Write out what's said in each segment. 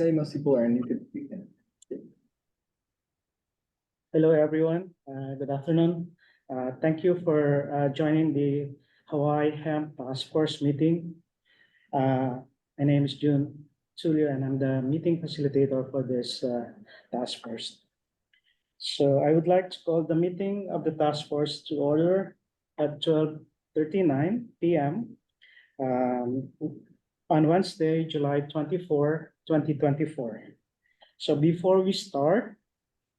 Say most people are in, you can. Hello, everyone. Good afternoon. Thank you for joining the Hawaii Hemp Task Force meeting. My name is June Tulio, and I'm the meeting facilitator for this task force. So I would like to call the meeting of the task force to order at 12:39 p.m. On Wednesday, July 24, 2024. So before we start,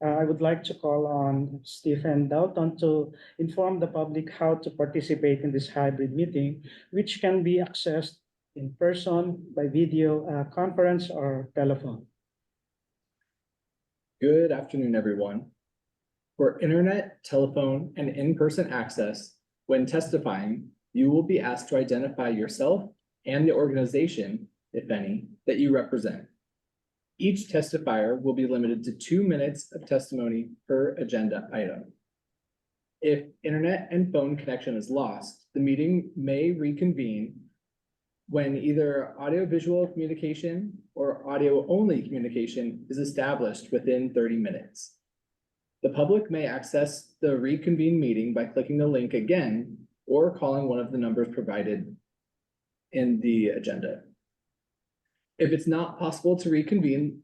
I would like to call on Stephen Dalton to inform the public how to participate in this hybrid meeting, which can be accessed in person, by video conference, or telephone. Good afternoon, everyone. For internet, telephone, and in-person access, when testifying, you will be asked to identify yourself and the organization, if any, that you represent. Each testifier will be limited to 2 minutes of testimony per agenda item. If internet and phone connection is lost, the meeting may reconvene when either audio-visual communication or audio-only communication is established within 30 minutes. The public may access the reconvened meeting by clicking the link again or calling one of the numbers provided in the agenda. If it's not possible to reconvene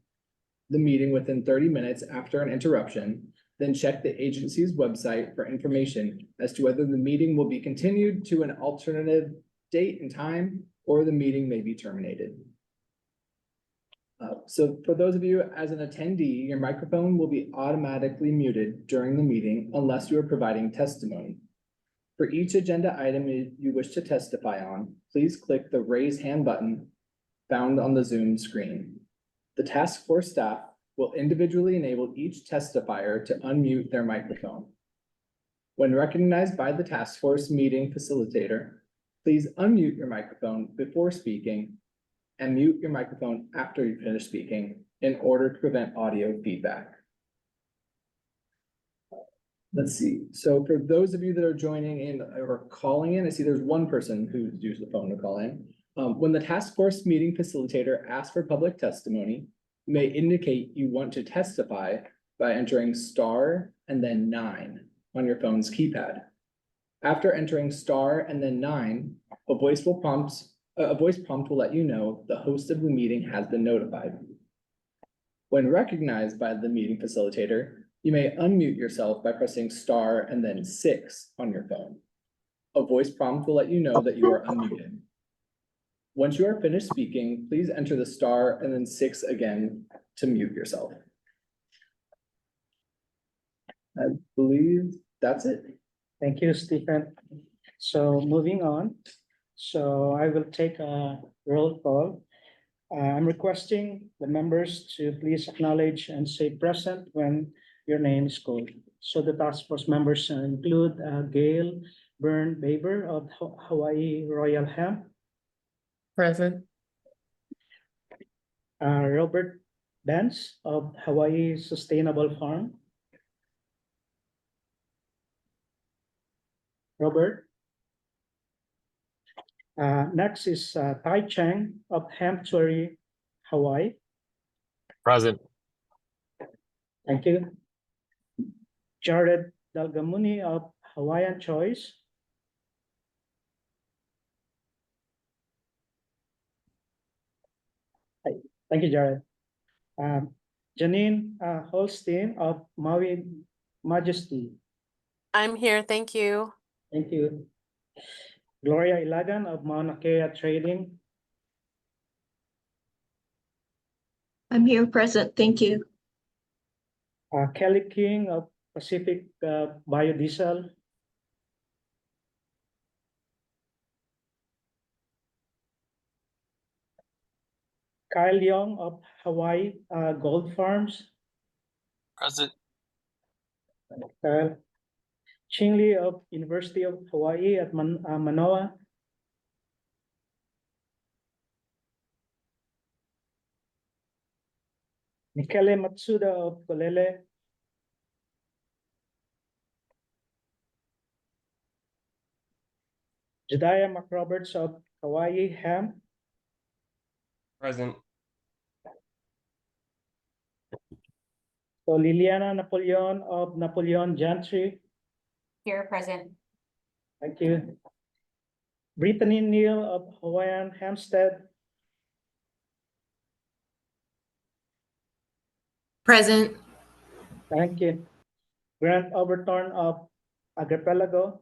the meeting within 30 minutes after an interruption, then check the agency's website for information as to whether the meeting will be continued to an alternative date and time, or the meeting may be terminated. So for those of you as an attendee, your microphone will be automatically muted during the meeting unless you are providing testimony. For each agenda item you wish to testify on, please click the raise hand button found on the Zoom screen. The task force staff will individually enable each testifier to unmute their microphone. When recognized by the task force meeting facilitator, please unmute your microphone before speaking and mute your microphone after you finish speaking in order to prevent audio feedback. Let's see. So for those of you that are joining in or calling in, I see there's one person who's used the phone to call in. When the task force meeting facilitator asks for public testimony, you may indicate you want to testify by entering star and then 9 on your phone's keypad. After entering star and then 9, a voice prompt will let you know the host of the meeting has been notified. When recognized by the meeting facilitator, you may unmute yourself by pressing star and then 6 on your phone. A voice prompt will let you know that you are unmuted. Once you are finished speaking, please enter the star and then 6 again to mute yourself. I believe that's it. Thank you, Stephen. So moving on. So I will take a roll call. I'm requesting the members to please acknowledge and say present when your name is called. So the task force members include Gail Byrne-Baber of Hawaii Royal Hemp. Present. Robert Benz of Hawaii Sustainable Farm. Robert. Next is Tai Cheng of Hamptuary, Hawaii. Present. Thank you. Jared Dalgamuni of Hawaiian Choice. Thank you, Jared. Janine Holstein of Maui Majesty. I'm here, thank you. Thank you. Gloria Ilagan of Mauna Kea Trading. I'm here, present, thank you. Kelly King of Pacific Biodiesel. Kyle Young of Hawaii Gold Farms. Present. Kyle. Ching Lee of University of Hawaii at Manoa. Michele Matsuda of Kolele. Jediah McRoberts of Hawaii Hemp. Present. So Liliana Napoleon of Napoleon Gentry, Here, present. thank you. Brittany Neal of Hawaiian Hempstead, Present. thank you. Grant Overton of Archipelago,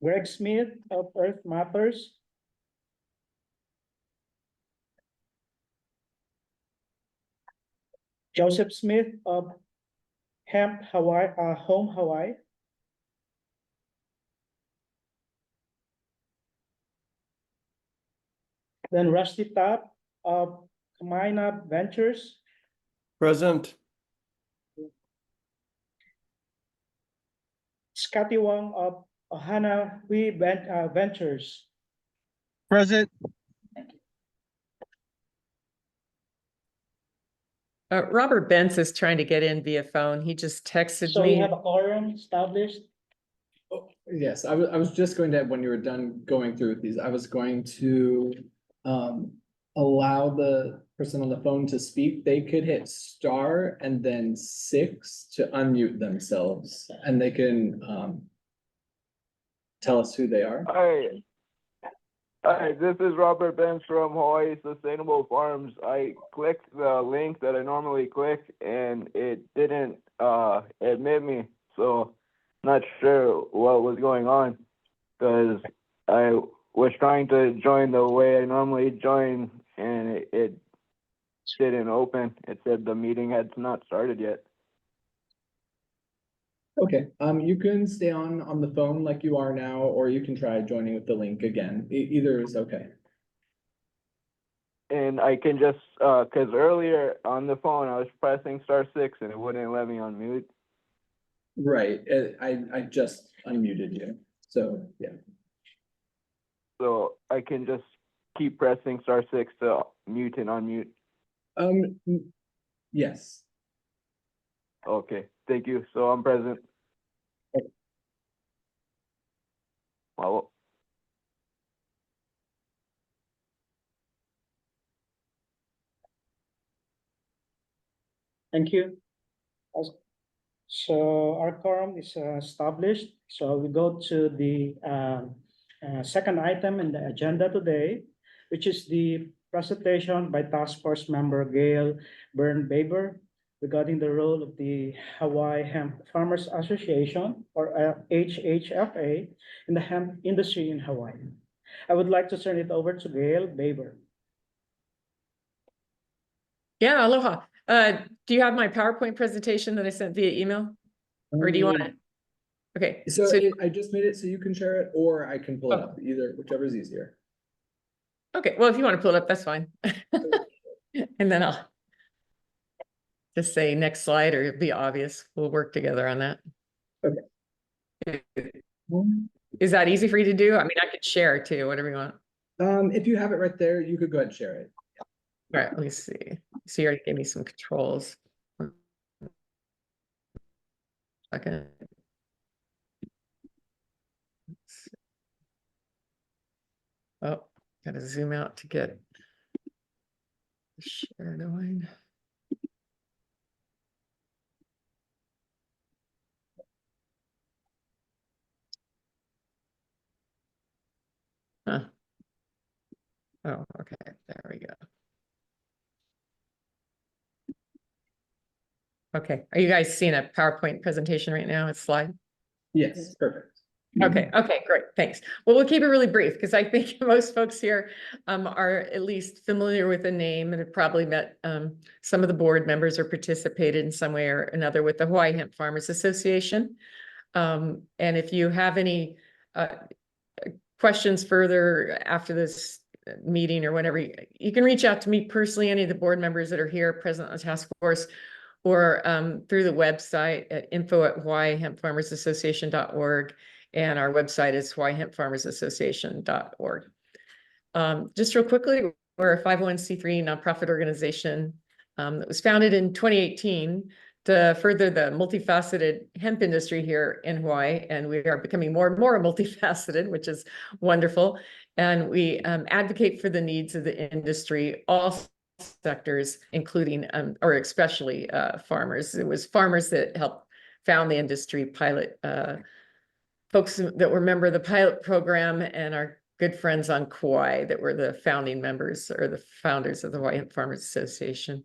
Greg Smith of Earth Matters, Joseph Smith of Hemp Hawaii, Home Hawaii, then Rusty Top of Kamina Ventures, Present. Scotty Wong of Ohana Hui Ventures, Present. Robert Benz is trying to get in via phone. He just texted so we me. have a quorum established. Oh, yes, I was just going to, when you were done going through with these, I was going to allow the person on the phone to speak. They could hit star and then 6 to unmute themselves, and they can tell us who they are. Hi, this is Robert Benz from Hawaii Sustainable Farms. I clicked the link that I normally click and it didn't admit me, so not sure what was going on because I was trying to join the way I normally join and it didn't open. It said the meeting had not started yet. Okay, you can stay on the phone like you are now, or you can try joining with the link again. Either is okay. And I can just, because earlier on the phone I was pressing *6 and it wouldn't let me unmute. Right, I just unmuted you, so yeah. So I can just keep pressing *6 to mute and unmute. Yes. Okay, thank you. So I'm present. Wow. Thank you. So our quorum is established. So we go to the second item in the agenda today, which is the presentation by Task Force Member Gail Byrne-Baber regarding the role of the Hawaii Hemp Farmers Association, or HHFA, in the hemp industry in Hawaii. I would like to turn it over to Gail Baber. Yeah, aloha. Do you have my PowerPoint presentation that I sent via email? Or do you want it? Okay, So so, I just made it so you can share it, or I can pull it up, either, whichever is easier. okay, well, if you want to pull it up, that's fine. And then I'll just say next slide, or it'll be obvious. We'll work together on that. Okay. Is that easy for you to do? I mean, I could share too, whatever you want. If you have it right there, you could go ahead and share it. All right, let me see. So you already gave me some controls. Okay. Oh, gotta zoom out to get the share going. Huh. Oh, okay, there we go. Okay, are you guys seeing a PowerPoint presentation right now? It's slide? Yes, perfect. Okay, great, thanks. Well, we'll keep it really brief because I think most folks here are at least familiar with the name and have probably met some of the board members or participated in some way or another with the Hawaii Hemp Farmers Association. And if you have any questions further after this meeting or whenever, you can reach out to me personally, any of the board members that are here present on the task force, or through the website at info@hawaiihempfarmersassociation.org. And our website is hawaiihempfarmersassociation.org. Just real quickly, we're a 501c3 nonprofit organization that was founded in 2018 to further the multifaceted hemp industry here in Hawaii. And we are becoming more and more multifaceted, which is wonderful. And we advocate for the needs of the industry, all sectors, including or especially farmers. It was farmers that helped found the industry, pilot folks that were member of the pilot program, and our good friends on Kauai that were the founding members or the founders of the Hawaii Hemp Farmers Association.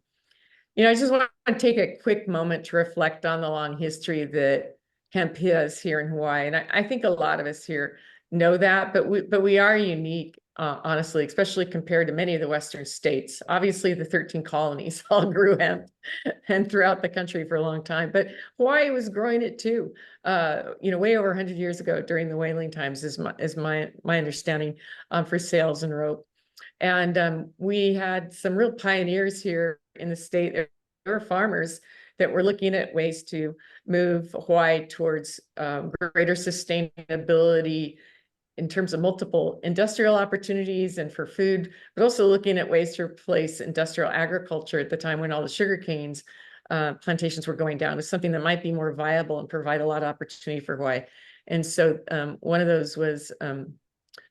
You know, I just want to take a quick moment to reflect on the long history that hemp has here in Hawaii. And I think a lot of us here know that, but we are unique, honestly, especially compared to many of the Western states. Obviously, the 13 colonies all grew hemp and throughout the country for a long time, but Hawaii was growing it too, you know, way over 100 years ago during the whaling times is my understanding, for sails and rope. And we had some real pioneers here in the state. There were farmers that were looking at ways to move Hawaii towards greater sustainability in terms of multiple industrial opportunities and for food, but also looking at ways to replace industrial agriculture at the time when all the sugar canes plantations were going down, is something that might be more viable and provide a lot of opportunity for Hawaii. And so one of those was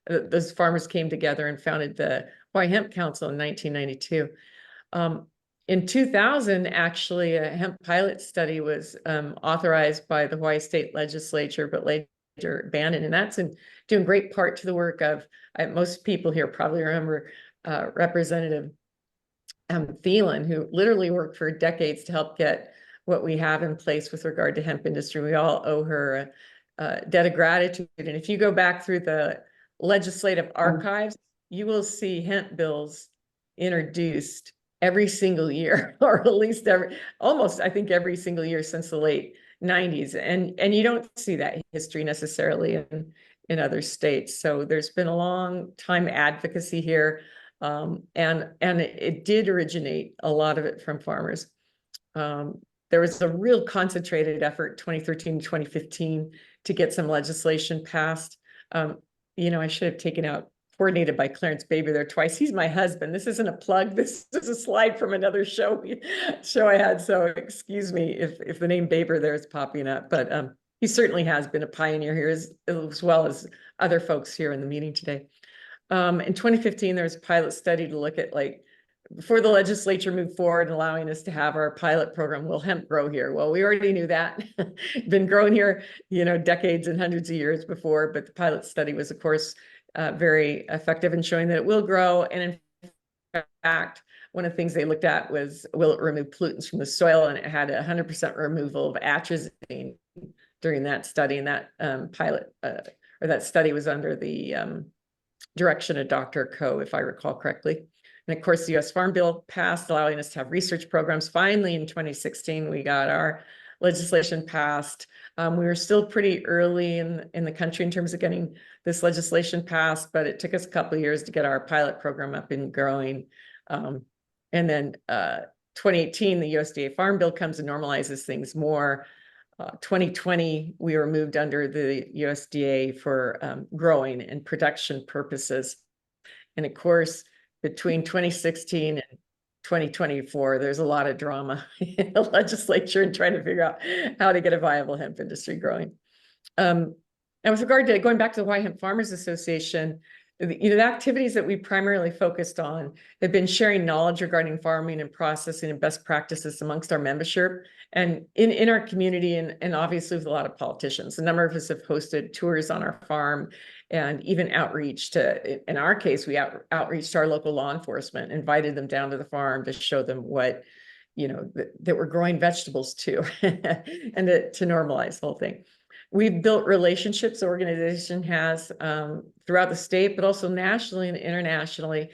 those farmers came together and founded the Hawaii Hemp Council in 1992. In 2000, actually, a hemp pilot study was authorized by the Hawaii State Legislature, but later abandoned. And that's doing great part to the work of, most people here probably remember Representative Thielen, who literally worked for decades to help get what we have in place with regard to hemp industry. We all owe her a debt of gratitude. And if you go back through the legislative archives, you will see hemp bills introduced every single year, or at least almost, I think, every single year since the late 90s. And you don't see that history necessarily in other states. So there's been a long time advocacy here. And it did originate, a lot of it, from farmers. There was a real concentrated effort 2013 to 2015 to get some legislation passed. You know, I should have taken out coordinated by Clarence Baber there twice. He's my husband. This isn't a plug. This is a slide from another show I had. So excuse me if the name Baber there is popping up, but he certainly has been a pioneer here as well as other folks here in the meeting today. In 2015, there was a pilot study to look at, like, before the legislature moved forward and allowing us to have our pilot program, will hemp grow here? Well, we already knew that. Been growing here, you know, decades and hundreds of years before, but the pilot study was, of course, very effective in showing that it will grow. And in fact, one of the things they looked at was, will it remove pollutants from the soil? And it had 100% removal of atrazine during that study. And that pilot or that study was under the direction of Dr. Coe, if I recall correctly. And of course, the U.S. Farm Bill passed, allowing us to have research programs. Finally, in 2016, we got our legislation passed. We were still pretty early in the country in terms of getting this legislation passed, but it took us a couple of years to get our pilot program up and growing. And then 2018, the USDA Farm Bill comes and normalizes things more. 2020, we were moved under the USDA for growing and production purposes. And of course, between 2016 and 2024, there's a lot of drama in the legislature and trying to figure out how to get a viable hemp industry growing. And with regard to going back to the Hawaii Hemp Farmers Association, you know, the activities that we primarily focused on have been sharing knowledge regarding farming and processing and best practices amongst our membership and in our community, and obviously with a lot of politicians. A number of us have hosted tours on our farm and even outreach to, in our case, we outreached our local law enforcement, invited them down to the farm to show them what, you know, that we're growing vegetables too, and to normalize the whole thing. We've built relationships the organization has throughout the state, but also nationally and internationally.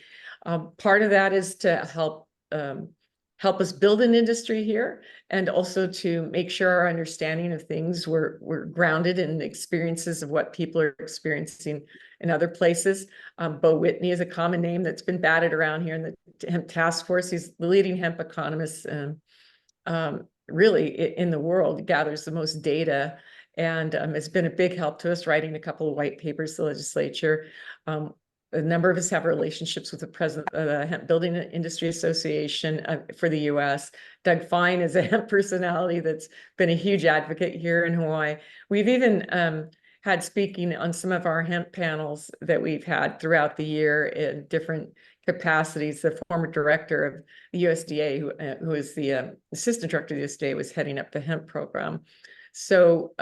Part of that is to help us build an industry here, and also to make sure our understanding of things were grounded in experiences of what people are experiencing in other places. Bo Whitney is a common name that's been batted around here in the Hemp Task Force. He's the leading hemp economist really in the world, gathers the most data, and it's been a big help to us, writing a couple of white papers to the legislature. A number of us have relationships with the president of the Hemp Building Industry Association for the U.S. Doug Fine is a hemp personality that's been a huge advocate here in Hawaii. We've even had speaking on some of our hemp panels that we've had throughout the year in different capacities. The former director of the USDA, who is the assistant director of the USDA, was heading up the hemp program. So,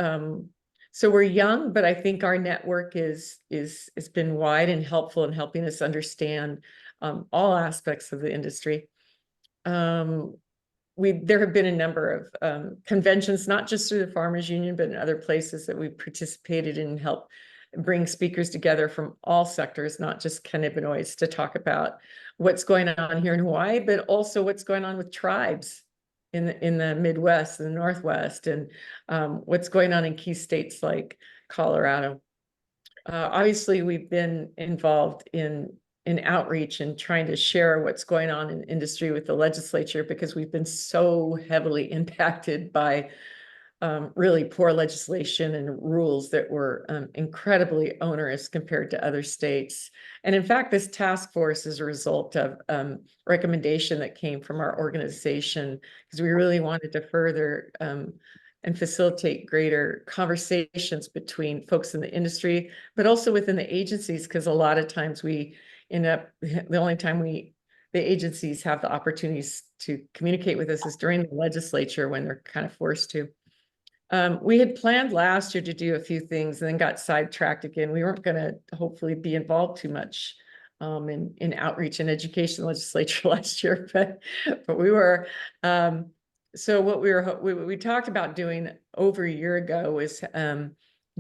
so we're young, but I think our network has been wide and helpful in helping us understand all aspects of the industry. There have been a number of conventions, not just through the Farmers Union, but in other places that we've participated in and helped bring speakers together from all sectors, not just cannabinoids, to talk about what's going on here in Hawaii, but also what's going on with tribes in the Midwest and the Northwest, and what's going on in key states like Colorado. Obviously, we've been involved in outreach and trying to share what's going on in industry with the legislature, because we've been so heavily impacted by really poor legislation and rules that were incredibly onerous compared to other states. And in fact, this task force is a result of recommendation that came from our organization, because we really wanted to further and facilitate greater conversations between folks in the industry, but also within the agencies, because a lot of times we end up, the only time the agencies have the opportunities to communicate with us is during the legislature, when they're kind of forced to. We had planned last year to do a few things and then got sidetracked again. We weren't going to hopefully be involved too much in outreach and education legislature last year, but we were. So what we talked about doing over a year ago was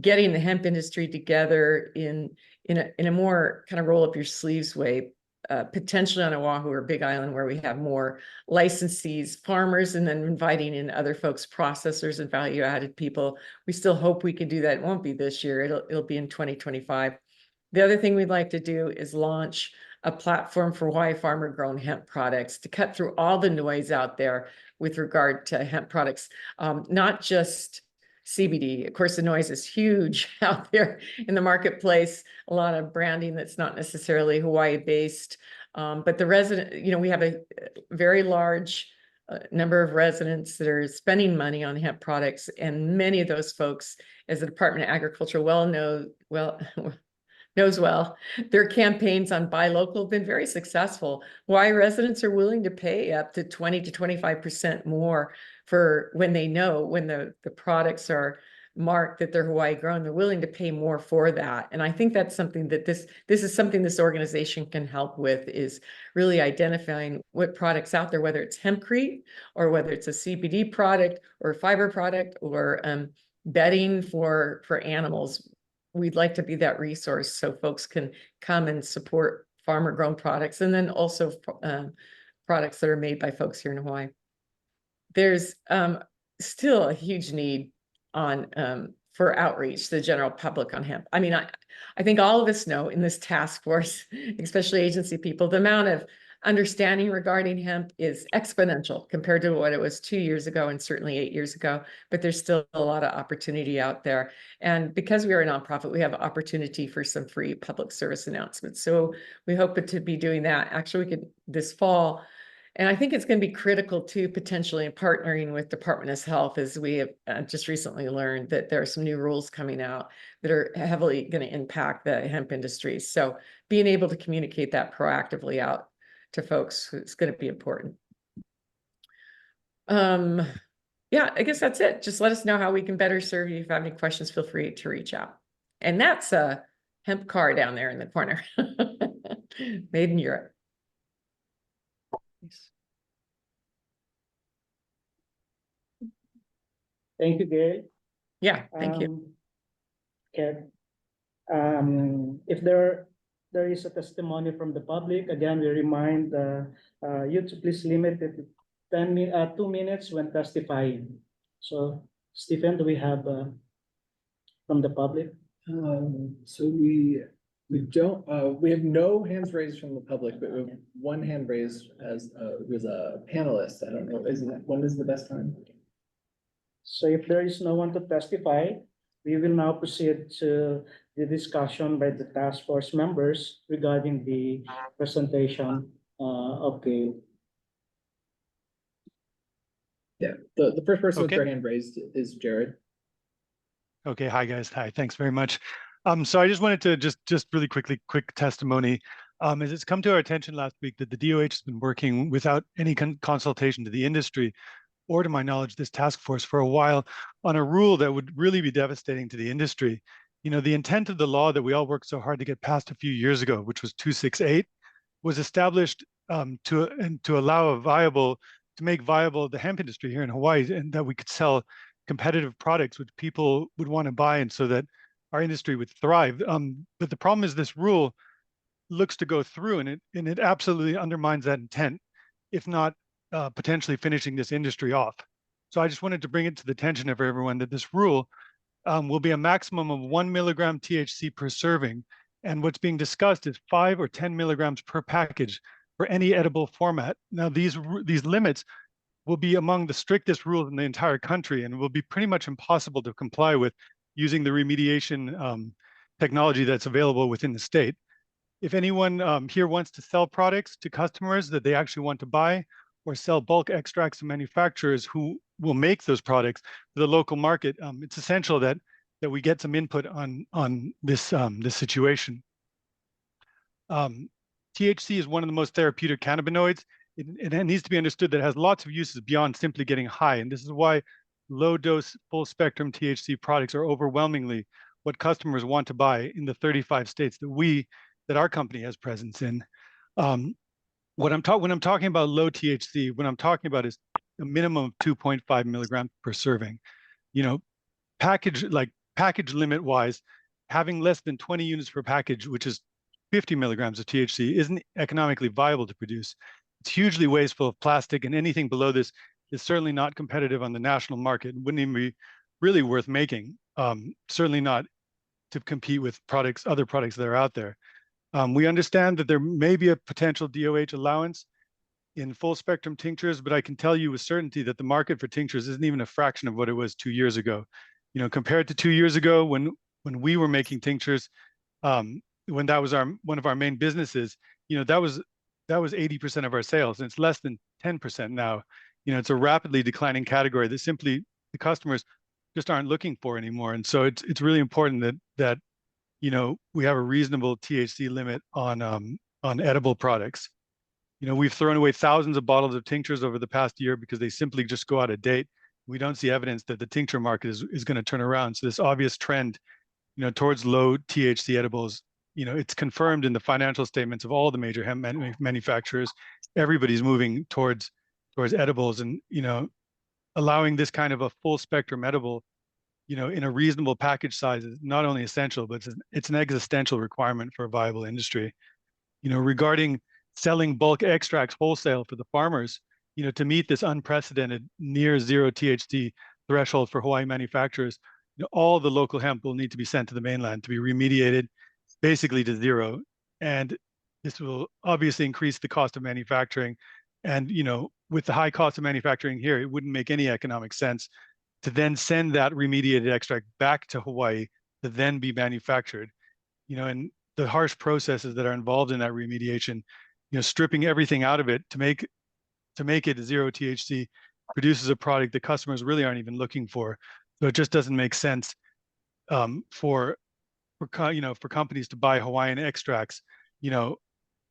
getting the hemp industry together in a more kind of roll up your sleeves way, potentially on Oahu or Big Island, where we have more licensees, farmers, and then inviting in other folks, processors and value added people. We still hope we can do that. It won't be this year. It'll be in 2025. The other thing we'd like to do is launch a platform for Hawaii farmer grown hemp products to cut through all the noise out there with regard to hemp products, not just CBD. Of course, the noise is huge out there in the marketplace, a lot of branding that's not necessarily Hawaii based. But the resident, we have a very large number of residents that are spending money on hemp products. And many of those folks, as the Department of Agriculture knows well, their campaigns on buy local have been very successful. Why residents are willing to pay up to 20 to 25% more for when they know when the products are marked that they're Hawaii grown, they're willing to pay more for that. And I think that's something that this is something this organization can help with, is really identifying what products out there, whether it's hempcrete or whether it's a CBD product or a fiber product or bedding for animals. We'd like to be that resource so folks can come and support farmer grown products, and then also products that are made by folks here in Hawaii. There's still a huge need for outreach to the general public on hemp. I mean, I think all of us know in this task force, especially agency people, the amount of understanding regarding hemp is exponential compared to what it was 2 years ago and certainly 8 years ago, but there's still a lot of opportunity out there. And because we are a nonprofit, we have opportunity for some free public service announcements. So we hope to be doing that. Actually, we could this fall. And I think it's going to be critical too, potentially in partnering with Department of Health, as we have just recently learned that there are some new rules coming out that are heavily going to impact the hemp industry. So being able to communicate that proactively out to folks is going to be important. Yeah, I guess that's it. Just let us know how we can better serve you. If you have any questions, feel free to reach out. And that's a hemp car down there in the corner, made in Europe. Thank you, Gail. Yeah, thank you. Okay. If there is a testimony from the public, again, we remind you to please limit it to 2 minutes when testifying. So, Stephen, do we have from the public? So we don't, we have no hands raised from the public, but we have one hand raised as who's a panelist. I don't know, when is the best time? So if there is no one to testify, we will now proceed to the discussion by the task force members regarding the presentation of Gail. Yeah, the first person with Okay. their hand raised is Jared. Okay, hi guys. Hi, thanks very much. So I just wanted to just really quick testimony. As it's come to our attention last week that the DOH has been working without any consultation to the industry, or to my knowledge, this task force for a while on a rule that would really be devastating to the industry. You know, the intent of the law that we all worked so hard to get passed a few years ago, which was 268, was established to allow to make viable the hemp industry here in Hawaii, and that we could sell competitive products which people would want to buy, and so that our industry would thrive. But the problem is this rule looks to go through, and it absolutely undermines that intent, if not potentially finishing this industry off. So I just wanted to bring it to the attention of everyone that this rule will be a maximum of 1 milligram THC per serving. And what's being discussed is 5 or 10 milligrams per package for any edible format. Now, these limits will be among the strictest rules in the entire country, and will be pretty much impossible to comply with using the remediation technology that's available within the state. If anyone here wants to sell products to customers that they actually want to buy, or sell bulk extracts to manufacturers who will make those products for the local market, it's essential that we get some input on this this situation. THC is one of the most therapeutic cannabinoids. It needs to be understood that it has lots of uses beyond simply getting high, and this is why low dose full spectrum THC products are overwhelmingly what customers want to buy in the 35 states that our company has presence in. When I'm talking about low THC, what I'm talking about is a minimum of 2.5 milligrams per serving. You know, package limit wise, having less than 20 units per package, which is 50 milligrams of THC, isn't economically viable to produce. It's hugely wasteful of plastic, and anything below this is certainly not competitive on the national market. It wouldn't even be really worth making. Certainly not to compete with other products that are out there. We understand that there may be a potential DOH allowance in full spectrum tinctures, but I can tell you with certainty that the market for tinctures isn't even a fraction of what it was 2 years ago. You know, compared to 2 years ago when we were making tinctures, when that was one of our main businesses, you know, that was 80% of our sales, and it's less than 10% now. You know, it's a rapidly declining category that simply the customers just aren't looking for anymore. And so it's really important that you know, we have a reasonable THC limit on edible products. You know, we've thrown away thousands of bottles of tinctures over the past year because they simply just go out of date. We don't see evidence that the tincture market is going to turn around. So this obvious trend, you know, towards low THC edibles, you know, it's confirmed in the financial statements of all the major hemp manufacturers. Everybody's moving towards edibles, and you know, allowing this kind of a full spectrum edible, you know, in a reasonable package size is not only essential, but it's an existential requirement for a viable industry. You know, regarding selling bulk extracts wholesale for the farmers, you know, to meet this unprecedented near zero THC threshold for Hawaii manufacturers, you know, all the local hemp will need to be sent to the mainland to be remediated basically to zero. And this will obviously increase the cost of manufacturing. And, you know, with the high cost of manufacturing here, it wouldn't make any economic sense to then send that remediated extract back to Hawaii to then be manufactured. You know, and the harsh processes that are involved in that remediation, you know, stripping everything out of it to make it zero THC produces a product that customers really aren't even looking for. So it just doesn't make sense for companies to buy Hawaiian extracts, you know,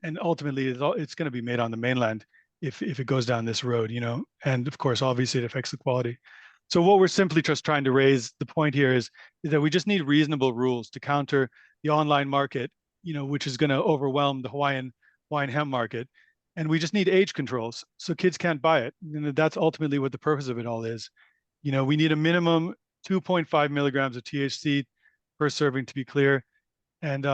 and ultimately it's going to be made on the mainland if it goes down this road, you know, and of course, obviously it affects the quality. So what we're simply just trying to raise the point here is that we just need reasonable rules to counter the online market, you know, which is going to overwhelm the Hawaiian hemp market. And we just need age controls so kids can't buy it. And that's ultimately what the purpose of it all is. You know, we need a minimum 2.5 milligrams of THC per serving, to be clear. And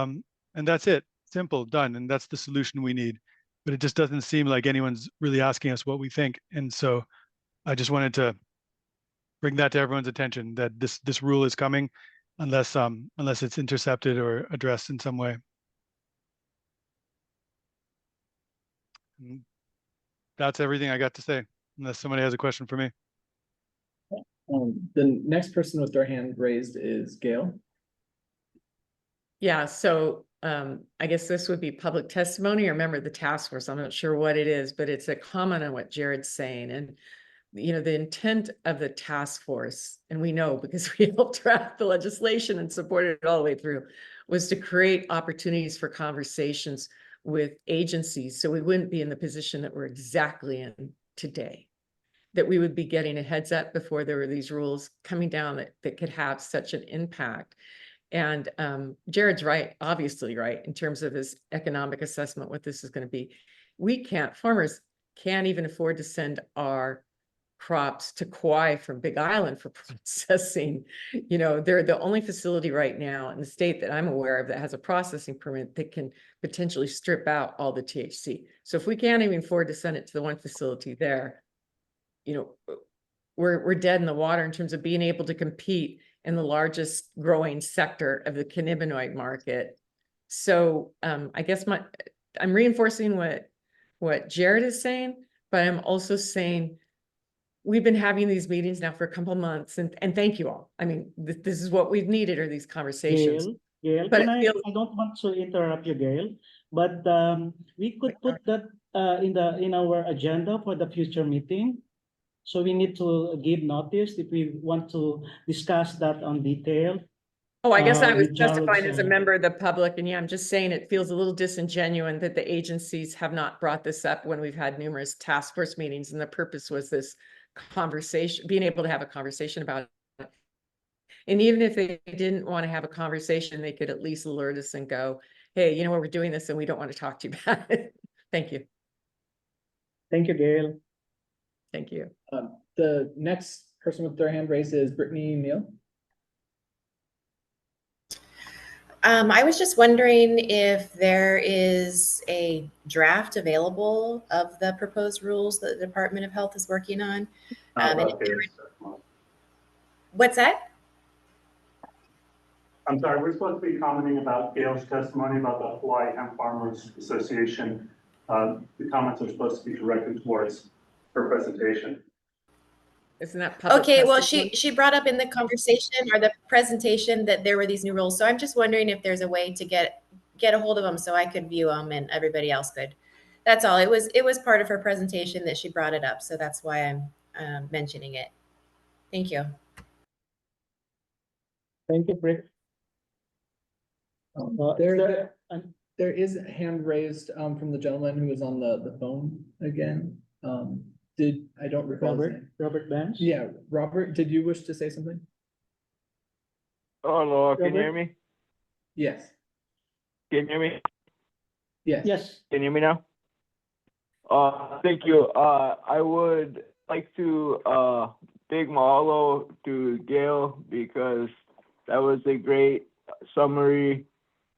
that's it. Simple, done. And that's the solution we need. But it just doesn't seem like anyone's really asking us what we think. And so I just wanted to bring that to everyone's attention that this rule is coming unless it's intercepted or addressed in some way. And that's everything I got to say, unless somebody has a question for me. The next person with their hand raised is Gail. Yeah, so I guess this would be public testimony or member of the task force. I'm not sure what it is, but it's a comment on what Jared's saying. And the intent of the task force, and we know because we helped draft the legislation and supported it all the way through, was to create opportunities for conversations with agencies. So we wouldn't be in the position that we're exactly in today, that we would be getting a heads up before there were these rules coming down that could have such an impact. And Jared's right, obviously right, in terms of his economic assessment, what this is going to be. Farmers can't even afford to send our crops to Kauai from Big Island for processing. They're the only facility right now in the state that I'm aware of that has a processing permit that can potentially strip out all the THC. So if we can't even afford to send it to the one facility there, we're dead in the water in terms of being able to compete in the largest growing sector of the cannabinoid market. So I guess I'm reinforcing what Jared is saying, but I'm also saying we've been having these meetings now for a couple months, and thank you all. I mean, this is what we've needed, are these conversations. Gail, But I it feels- don't want to interrupt you, Gail, but we could put that in our agenda for the future meeting. So we need to give notice if we want to discuss that on detail. Oh, I guess I was with Jared's, testifying as a member of the public, and yeah, I'm just saying it feels a little disingenuous that the agencies have not brought this up when we've had numerous task force meetings, and the purpose was this conversation, being able to have a conversation about it. And even if they didn't want to have a conversation, they could at least alert us and go, hey, you know what, we're doing this and we don't want to talk to you about it. Thank you. Thank you, Gail. Thank you. The next person with their hand raised is Brittany Neal. I was just wondering if there is a draft available of the proposed rules that the Department of Health is working on. What's that? I'm sorry, we're supposed to be commenting about Gail's testimony about the Hawaii Hemp Farmers Association. The comments are supposed to be directed towards her presentation. Isn't that public Okay, well, testimony? she brought up in the conversation or the presentation that there were these new rules. So I'm just wondering if there's a way to get a hold of them so I could view them and everybody else could. That's all. It was part of her presentation that she brought it up. So that's why I'm mentioning it. Thank you. Thank you, Britt. There is a hand raised from the gentleman who was on the phone again. I don't recall his name. Robert Benz? Yeah, Robert, did you wish to say something? Oh, no, can you hear Robert? me? Yes. Can you hear me? Yes. Yes. Can you hear me now? Thank you. I would like to big mahalo to Gail because that was a great summary,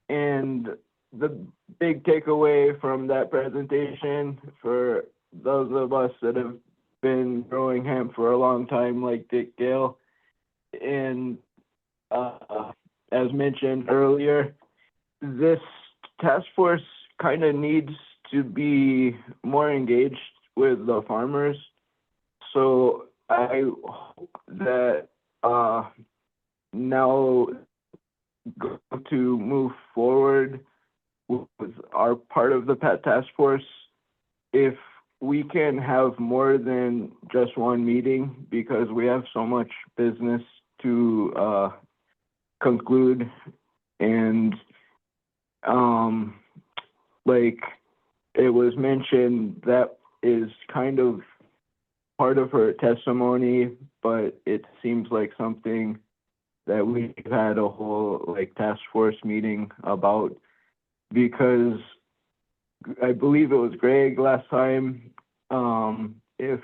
and the big takeaway from that presentation for those of us that have been growing hemp for a long time, like Gail, and as mentioned earlier, this task force kind of needs to be more engaged with the farmers. So I hope that now go to move forward with our part of the PET task force. If we can have more than just one meeting, because we have so much business to conclude, and like it was mentioned, that is kind of part of her testimony, but it seems like something that we've had a whole task force meeting about, because I believe it was Greg last time, if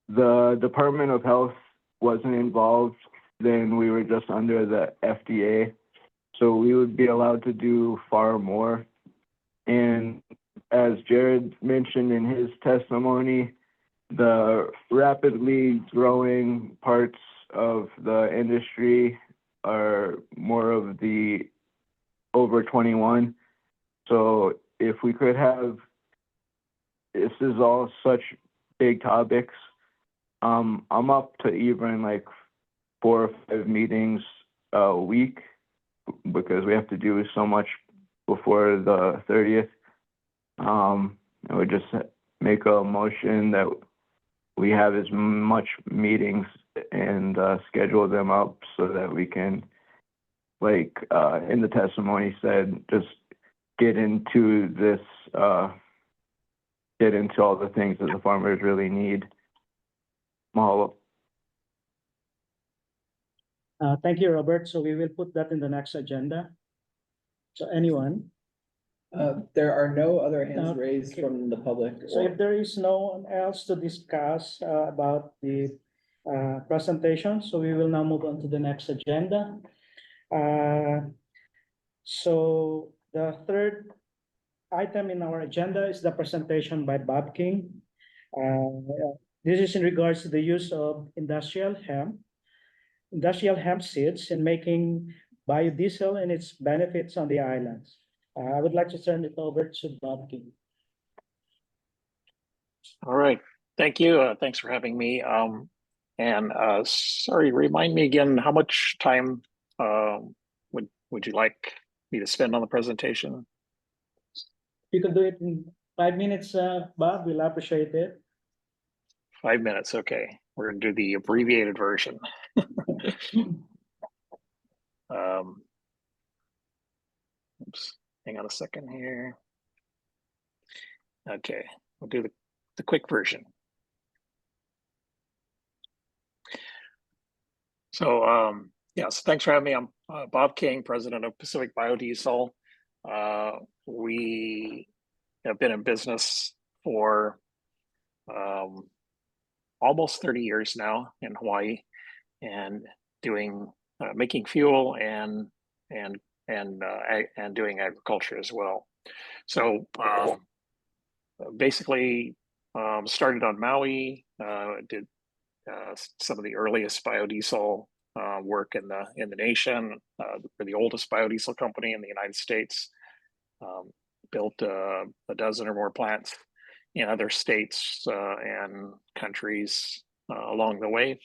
the Department of Health wasn't involved, then we were just under the FDA. So we would be allowed to do far more. And as Jared mentioned in his testimony, the rapidly growing parts of the industry are more of the over 21. So if we could have, this is all such big topics. I'm up to even 4 or 5 meetings a week because we have to do so much before the 30th. I would just make a motion that we have as much meetings and schedule them up so that we can, like in the testimony said, just get into this, get into all the things that the farmers really need. Mahalo. Thank you, Robert. So we will put that in the next agenda. So anyone? There are no other hands No, raised okay. from the public. So if there is no one else to discuss about the presentation, so we will now move on to the next agenda. So the third item in our agenda is the presentation by Bob King. This is in regards to the use of industrial hemp seeds in making biodiesel and its benefits on the islands. I would like to turn it over to Bob King. All right, thank you. Thanks for having me. Sorry, remind me again, how much time would you like me to spend on the presentation? You can do it in 5 minutes, Bob. We'll appreciate it. 5 minutes, okay. We're gonna do the abbreviated version. Oops, hang on a second here. Okay, we'll do the quick version. So, yes, thanks for having me. I'm Bob King, president of Pacific Biodiesel. We have been in business for almost 30 years now in Hawaii, and doing making fuel and doing agriculture as well. So basically, started on Maui. Did some of the earliest biodiesel work in the nation. We're the oldest biodiesel company in the United States. Built a dozen or more plants in other states and countries along the way.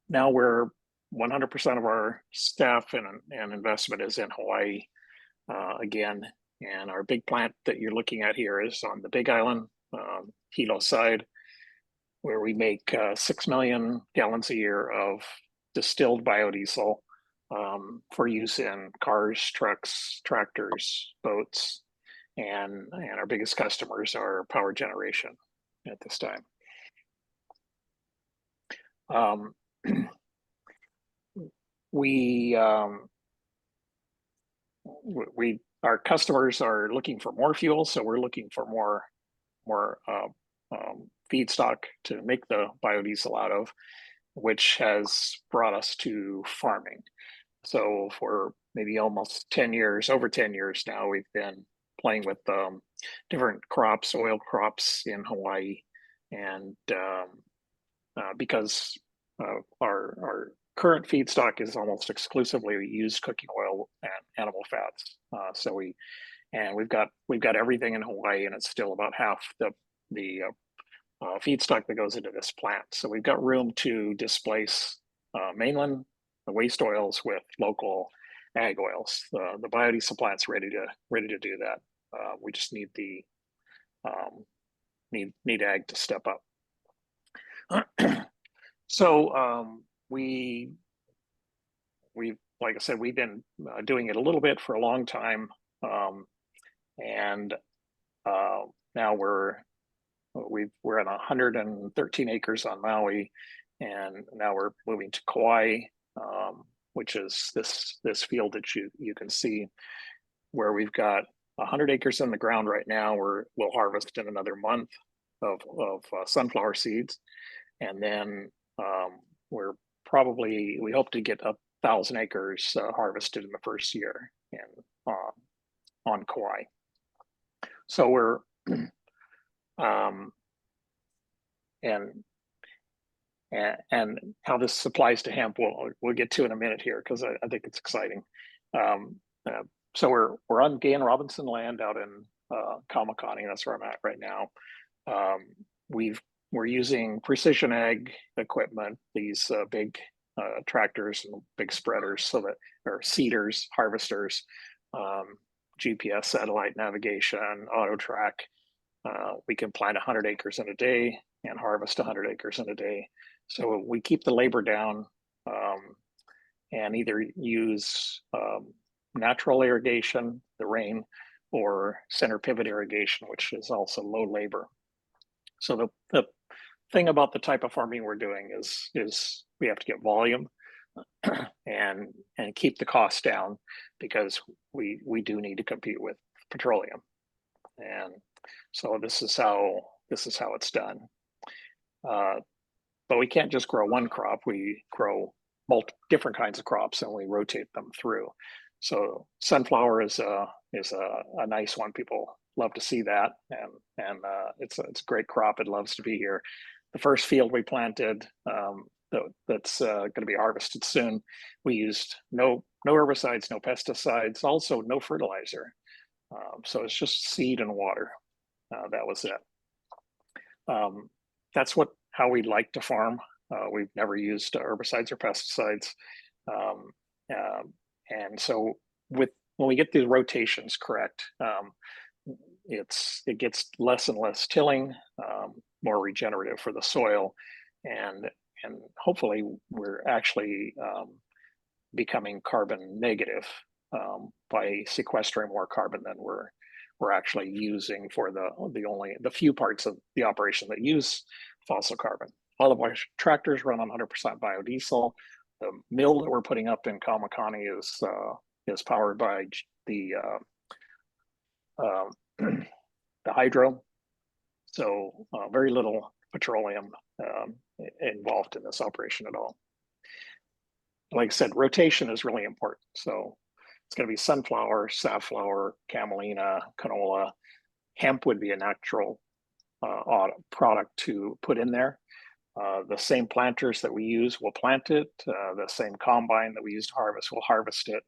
Now we're 100% of our staff and investment is in Hawaii again. And our big plant that you're looking at here is on the Big Island, Hilo side, where we make 6 million gallons a year of distilled biodiesel for use in cars, trucks, tractors, boats, and our biggest customers are power generation at this time. Our customers are looking for more fuel, so we're looking for more feedstock to make the biodiesel out of, which has brought us to farming. So for maybe almost 10 years, over 10 years now, we've been playing with different crops, oil crops in Hawaii, and because our current feedstock is almost exclusively used cooking oil and animal fats. So we've got everything in Hawaii, and it's still about half the feedstock that goes into this plant. So we've got room to displace mainland the waste oils with local ag oils. The biodiesel plant's ready to do that. We just need the need ag to step up. So we like I said, we've been doing it a little bit for a long time, and now we're at 113 acres on Maui, and now we're moving to Kauai, which is this field that you can see, where we've got 100 acres in the ground right now. We'll harvest in another month of sunflower seeds, and then we hope to get 1,000 acres harvested in the first year on Kauai. So we're and how this applies to hemp, we'll get to in a minute here, because I think it's exciting. So we're on Gay and Robinson land out in Kamakani. That's where I'm at right now. We're using precision ag equipment, these big tractors and big spreaders, or seeders, harvesters, GPS satellite navigation, auto track. We can plant 100 acres in a day. and harvest 100 acres in a day. So we keep the labor down and either use natural irrigation, the rain, or center pivot irrigation, which is also low labor. So the thing about the type of farming we're doing is we have to get volume and keep the costs down, because we do need to compete with petroleum. And so this is how it's done. But we can't just grow one crop. We grow different kinds of crops, and we rotate them through. So sunflower is a nice one. People love to see that, and it's a great crop. It loves to be here. The first field we planted that's going to be harvested soon, we used no herbicides, no pesticides, also no fertilizer. So it's just seed and water. That was it. That's how we like to farm. We've never used herbicides or pesticides. And so when we get these rotations correct, it gets less and less tilling, more regenerative for the soil, and hopefully we're actually becoming carbon negative by sequestering more carbon than we're actually using for the few parts of the operation that use fossil carbon. All of our tractors run on 100% biodiesel. The mill that we're putting up in Kamakani is powered by the hydro. So very little petroleum involved in this operation at all. Like I said, rotation is really important. So it's going to be sunflower, safflower, camelina, canola. Hemp would be a natural product to put in there. The same planters that we use will plant it. The same combine that we use to harvest will harvest it.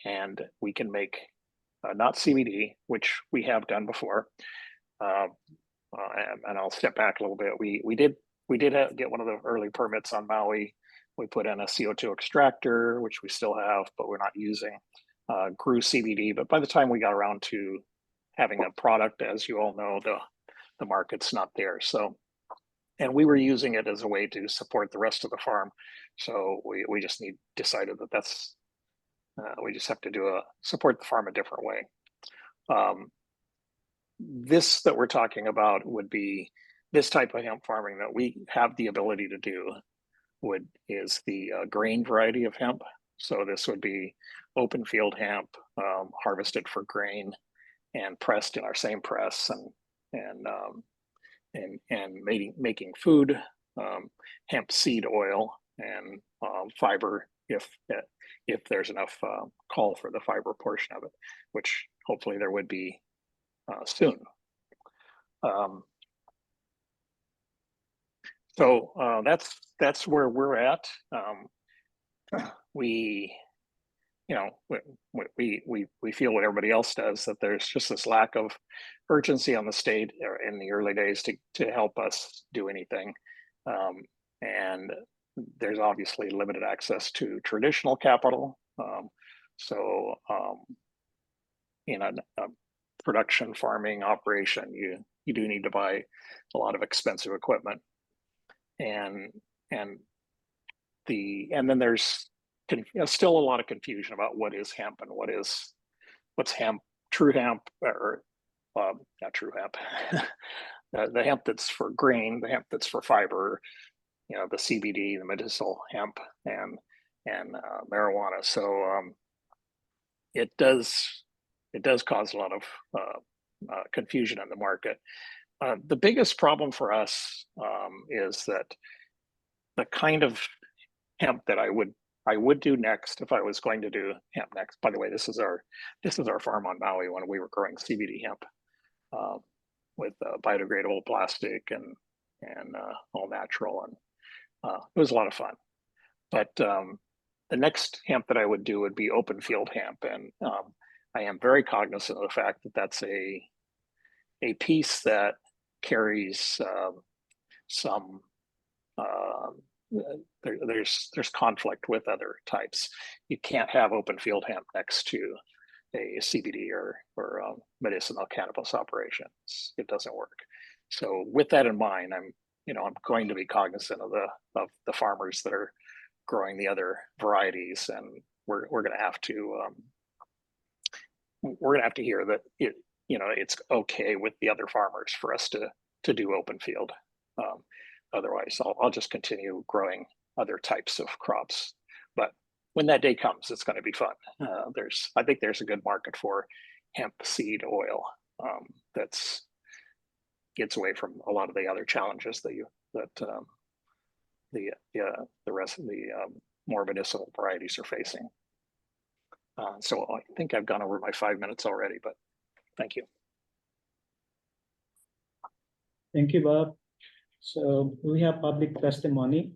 And we can make not CBD, which we have done before. And I'll step back a little bit. We did get one of the early permits on Maui. We put in a CO2 extractor, which we still have, but we're not using. Grew CBD, but by the time we got around to having a product, as you all know, the market's not there. So, and we were using it as a way to support the rest of the farm. So we just decided that's we just have to support the farm a different way. This that we're talking about would be this type of hemp farming that we have the ability to do is the grain variety of hemp. So this would be open field hemp, harvested for grain and pressed in our same press, and making food, hemp seed oil, and fiber if there's enough call for the fiber portion of it, which hopefully there would be soon. So that's where we're at. We feel what everybody else does, that there's just this lack of urgency on the state in the early days to help us do anything. And there's obviously limited access to traditional capital. So in a production farming operation, you do need to buy a lot of expensive equipment. And then there's still a lot of confusion about what is hemp and what's hemp, true hemp, or not true hemp, the hemp that's for grain, the hemp that's for fiber, the CBD, the medicinal hemp, and marijuana. So it does cause a lot of confusion in the market. The biggest problem for us is that the kind of hemp that I would do next, if I was going to do hemp next. By the way, this is our farm on Maui when we were growing CBD hemp with biodegradable plastic and all natural, and it was a lot of fun. But the next hemp that I would do would be open field hemp, and I am very cognizant of the fact that that's a piece that carries some there's conflict with other types. You can't have open field hemp next to a CBD or medicinal cannabis operation. It doesn't work. So with that in mind, I'm going to be cognizant of the farmers that are growing the other varieties, and we're going to have to hear that it's okay with the other farmers for us to do open field. Otherwise, I'll just continue growing other types of crops. But when that day comes, it's going to be fun. I think there's a good market for hemp seed oil that's gets away from a lot of the other challenges that the rest of the more medicinal varieties are facing. So I think I've gone over my 5 minutes already, but thank you. Thank you, Bob. So we have public testimony.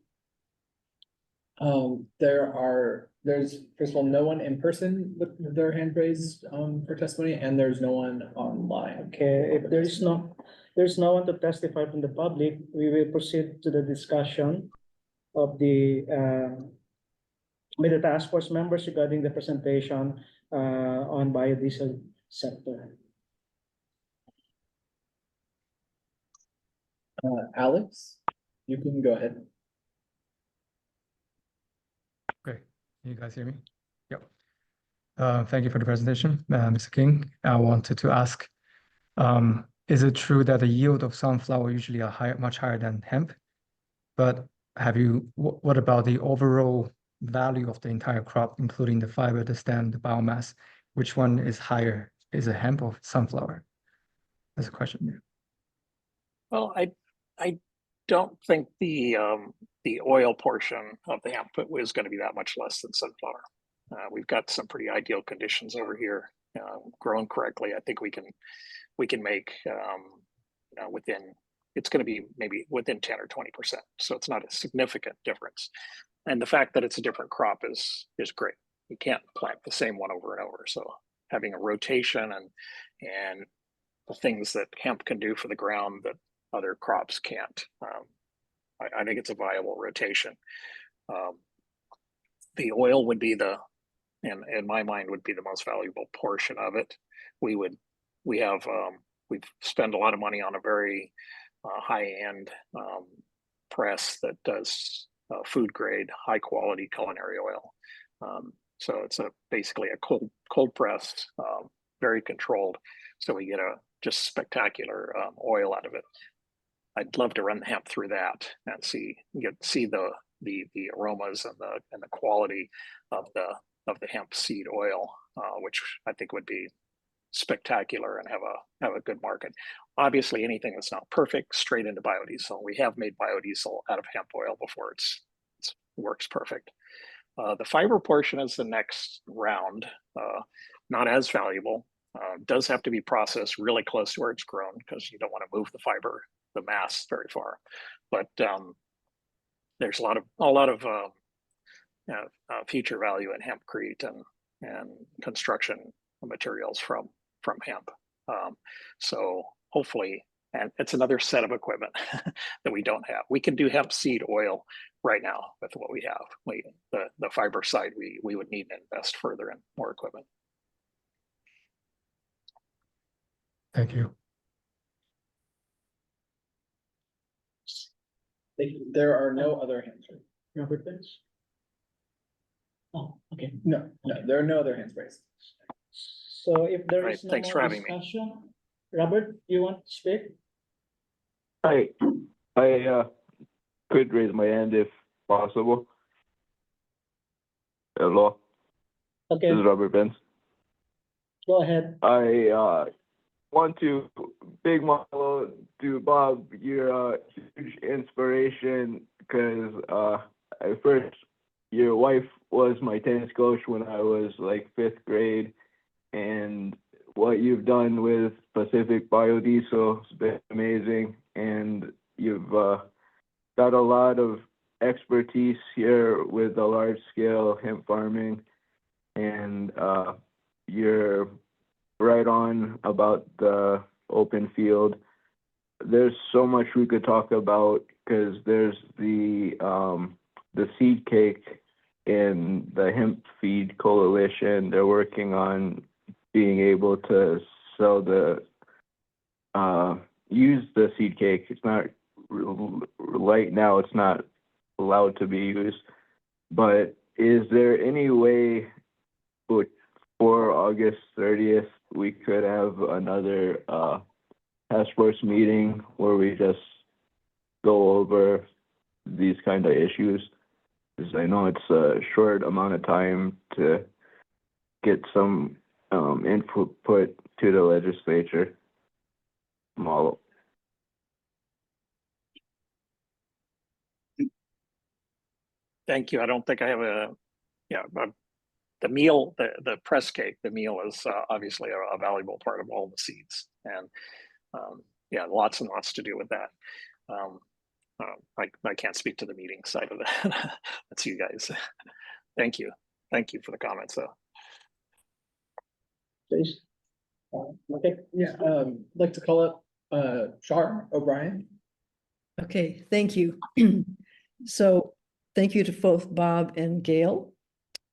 There's first of all, no one in person with their hand raised for testimony, and there's no one online. Okay, if there's no one to testify from the public, we will proceed to the discussion of with the task force members regarding the presentation on biodiesel sector. Alex, you can go ahead. Great. Can you guys hear me? Yep. Thank you for the presentation, Mr. King. I wanted to ask, is it true that the yield of sunflower usually are much higher than hemp? But what about the overall value of the entire crop, including the fiber, the stem, the biomass? Which one is higher? Is it hemp or sunflower? That's a question there. Well, I don't think the oil portion of the hemp is going to be that much less than sunflower. We've got some pretty ideal conditions over here. Grown correctly, I think we can make it's going to be maybe within 10 or 20%. So it's not a significant difference. And the fact that it's a different crop is great. You can't plant the same one over and over. So having a rotation and the things that hemp can do for the ground that other crops can't. I think it's a viable rotation. The oil would be in my mind, would be the most valuable portion of it. We've spent a lot of money on a very high-end press that does food grade, high quality culinary oil. So it's basically a cold press, very controlled. So we get a just spectacular oil out of it. I'd love to run the hemp through that and see the aromas and the quality of the hemp seed oil, which I think would be spectacular and have a good market. Obviously, anything that's not perfect, straight into biodiesel. We have made biodiesel out of hemp oil before. It works perfect. The fiber portion is the next round, not as valuable. Does have to be processed really close to where it's grown because you don't want to move the mass very far. But there's a lot of future value in hempcrete and construction materials from hemp. So hopefully, and it's another set of equipment that we don't have. We can do hemp seed oil right now with what we have. The fiber side, we would need to invest further in more equipment. Thank you. There are no other hands raised. Robert Benz? Oh, okay. No, there are no other hands raised. So if there is no Thanks for more having me. discussion, Robert, you want to speak? Hi, I could raise my hand if possible. Hello, Okay, this is Robert Benz. go ahead. I want to big mahalo to Bob. You're a huge inspiration because your wife was my tennis coach when I was like 5th grade, and what you've done with Pacific Biodiesel has been amazing, and you've got a lot of expertise here with the large scale hemp farming, and you're right on about the open field. There's so much we could talk about because there's the seed cake in the Hemp Feed Coalition. They're working on being able to sell the use the seed cake. It's not right now. It's not allowed to be used. But is there any way before August 30th we could have another task force meeting where we just go over these kind of issues? Because I know it's a short amount of time to get some input to the legislature. Model. Thank you. I don't think I have the meal, the press cake, the meal is obviously a valuable part of all the seeds, and yeah, lots and lots to do with that. I can't speak to the meeting side of that. That's you guys. Thank you for the comments though. Please. Okay. Yeah, I'd like to call up Char O'Brien. Okay, thank you. So thank you to both Bob and Gail.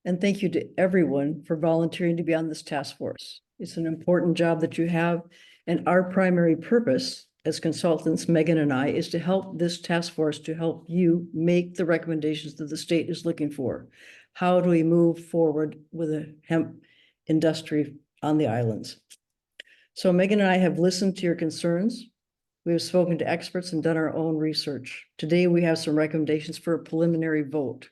And thank you to everyone for volunteering to be on this task force. It's an important job that you have. And our primary purpose as consultants, Megan and I, is to help this task force to help you make the recommendations that the state is looking for. How do we move forward with a hemp industry on the islands? So Megan and I have listened to your concerns. We have spoken to experts and done our own research. Today, we have some recommendations for a preliminary vote.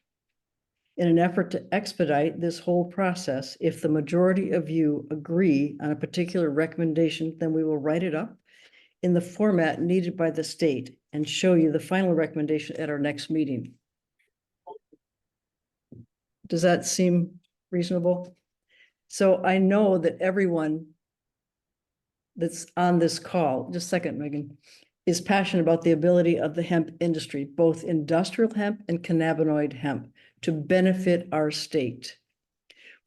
In an effort to expedite this whole process, if the majority of you agree on a particular recommendation, then we will write it up in the format needed by the state and show you the final recommendation at our next meeting. Does that seem reasonable? So I know that everyone that's on this call, just a second, Megan, is passionate about the ability of the hemp industry, both industrial hemp and cannabinoid hemp, to benefit our state.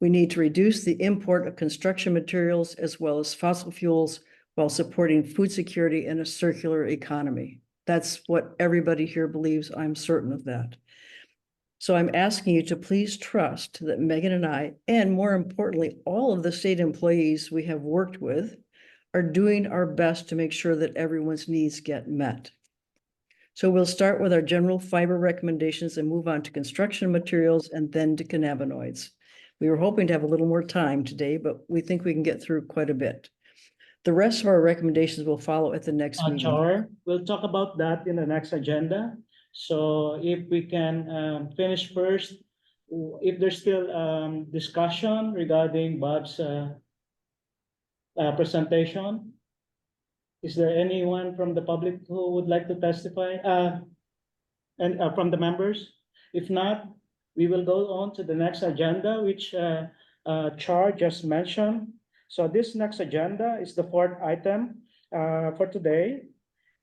We need to reduce the import of construction materials as well as fossil fuels while supporting food security and a circular economy. That's what everybody here believes. I'm certain of that. So I'm asking you to please trust that Megan and I, and more importantly, all of the state employees we have worked with, are doing our best to make sure that everyone's needs get met. So we'll start with our general fiber recommendations and move on to construction materials and then to cannabinoids. We were hoping to have a little more time today, but we think we can get through quite a bit. The rest of our recommendations will follow at the next meeting. Char, we'll talk about that in the next agenda. So if we can finish first, if there's still discussion regarding Bob's presentation. Is there anyone from the public who would like to testify? And from the members? If not, we will go on to the next agenda, which Char just mentioned. So this next agenda is the fourth item for today.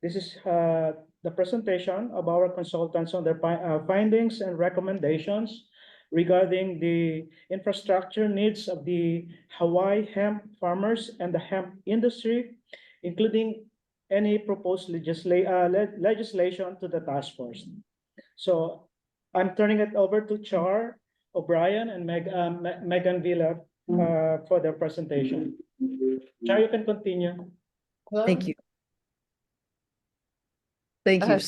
This is the presentation of our consultants on their findings and recommendations regarding the infrastructure needs of the Hawaii hemp farmers and the hemp industry, including any proposed legislation to the task force. So I'm turning it over to Char O'Brien and Megan Villa for their presentation. Char, you can continue. Thank you. Thank you.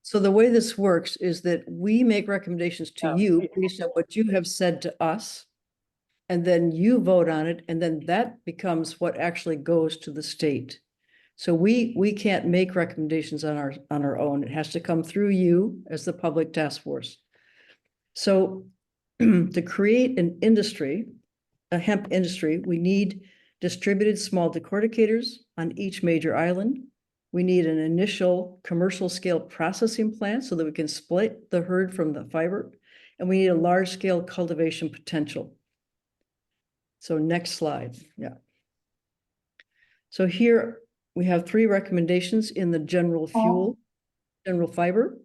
So the way this works is that we make recommendations to you based on what you have said to us, and then you vote on it, and then that becomes what actually goes to the state. So we can't make recommendations on our own. It has to come through you as the public task force. So to create an industry, a hemp industry, we need distributed small decorticators on each major island. We need an initial commercial scale processing plant so that we can split the herd from the fiber. And we need a large scale cultivation potential. So next slide. Yeah. So here we have 3 recommendations in the general fuel, general fiber.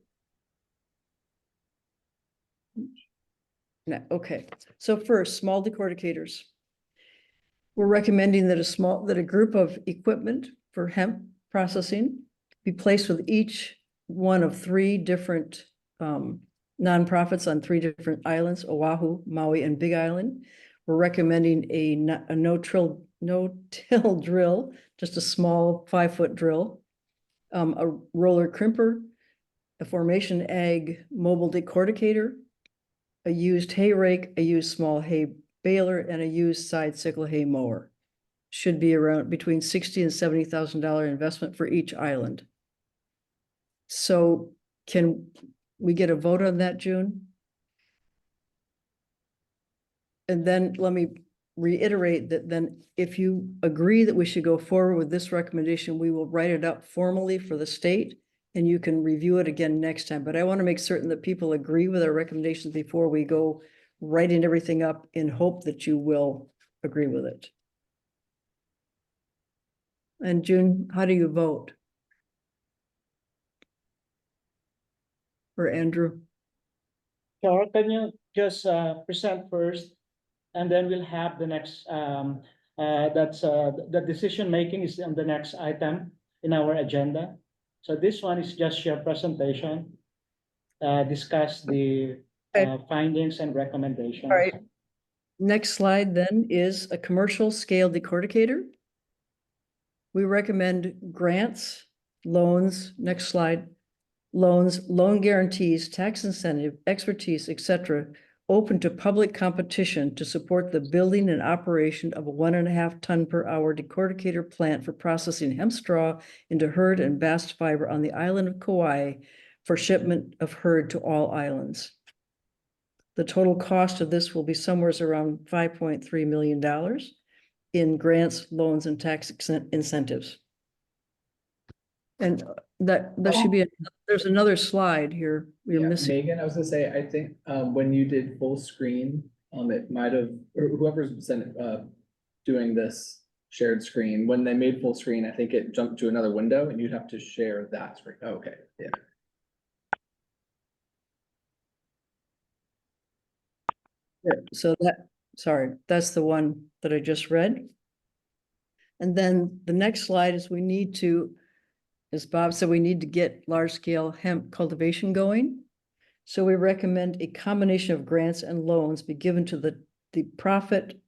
Okay. So first, small decorticators. We're recommending that a group of equipment for hemp processing be placed with each one of 3 different nonprofits on 3 different islands, Oahu, Maui, and Big Island. We're recommending a no-till drill, just a small 5-foot drill a roller crimper, a formation ag mobile decorticator, a used hay rake, a used small hay baler, and a used side sickle hay mower. Should be around between $60,000 and $70,000 investment for each island. So can we get a vote on that, June? And then let me reiterate that then if you agree that we should go forward with this recommendation, we will write it up formally for the state and you can review it again next time. But I want to make certain that people agree with our recommendations before we go writing everything up in hope that you will agree with it. And June, how do you vote? Or Andrew? Sure, can you just present first? And then we'll have the next, the decision making is on the next item in our agenda. So this one is just your presentation. Discuss the findings and recommendations. All right. Next slide then is a commercial scale decorticator. We recommend grants, loans, next slide, loans, loan guarantees, tax incentive, expertise, etc., open to public competition to support the building and operation of a 1.5 ton per hour decorticator plant for processing hemp straw into hurd and bast fiber on the island of Kauai for shipment of hurd to all islands. The total cost of this will be somewhere around $5.3 million in grants, loans, and tax incentives. And that should be, there's another slide here. We're missing. Megan, I was gonna say, I think when you did full screen, it might have, or whoever's doing this shared screen, when they made full screen, I think it jumped to another window and you'd have to share that screen. Okay, yeah. So that's the one that I just read. And then the next slide is we need to, as Bob said, we need to get large scale hemp cultivation going. So we recommend a combination of grants and loans be given to the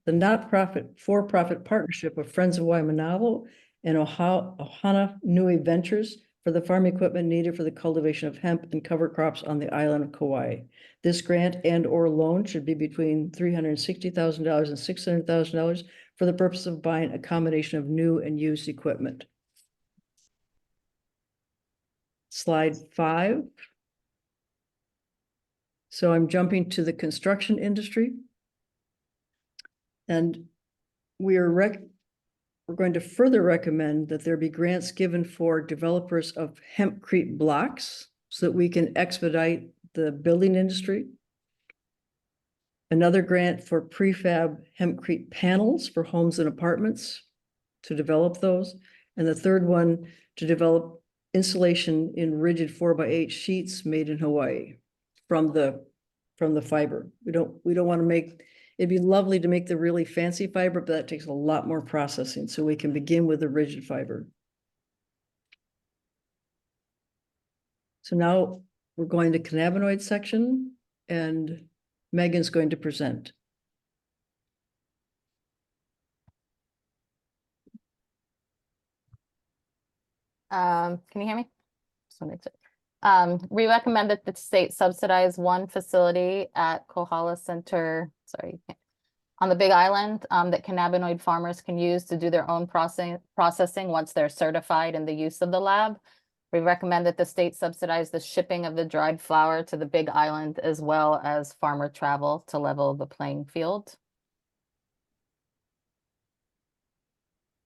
not-profit, for-profit partnership of Friends of Waimanalo and Ohana Nui Ventures for the farm equipment needed for the cultivation of hemp and cover crops on the island of Kauai. This grant and or loan should be between $360,000 and $600,000 for the purpose of buying a combination of new and used equipment. Slide 5. So I'm jumping to the construction industry. And we're going to further recommend that there be grants given for developers of hempcrete blocks so that we can expedite the building industry. Another grant for prefab hempcrete panels for homes and apartments to develop those. And the third one to develop insulation in rigid 4x8 sheets made in Hawaii from the fiber. We don't want to make, it'd be lovely to make the really fancy fiber, but that takes a lot more processing. So we can begin with the rigid fiber. So now we're going to cannabinoid section and Megan's going to present. Can you hear me? We recommend that the state subsidize one facility at Kohala Center, on the Big Island, that cannabinoid farmers can use to do their own processing once they're certified in the use of the lab. We recommend that the state subsidize the shipping of the dried flower to the Big Island as well as farmer travel to level the playing field.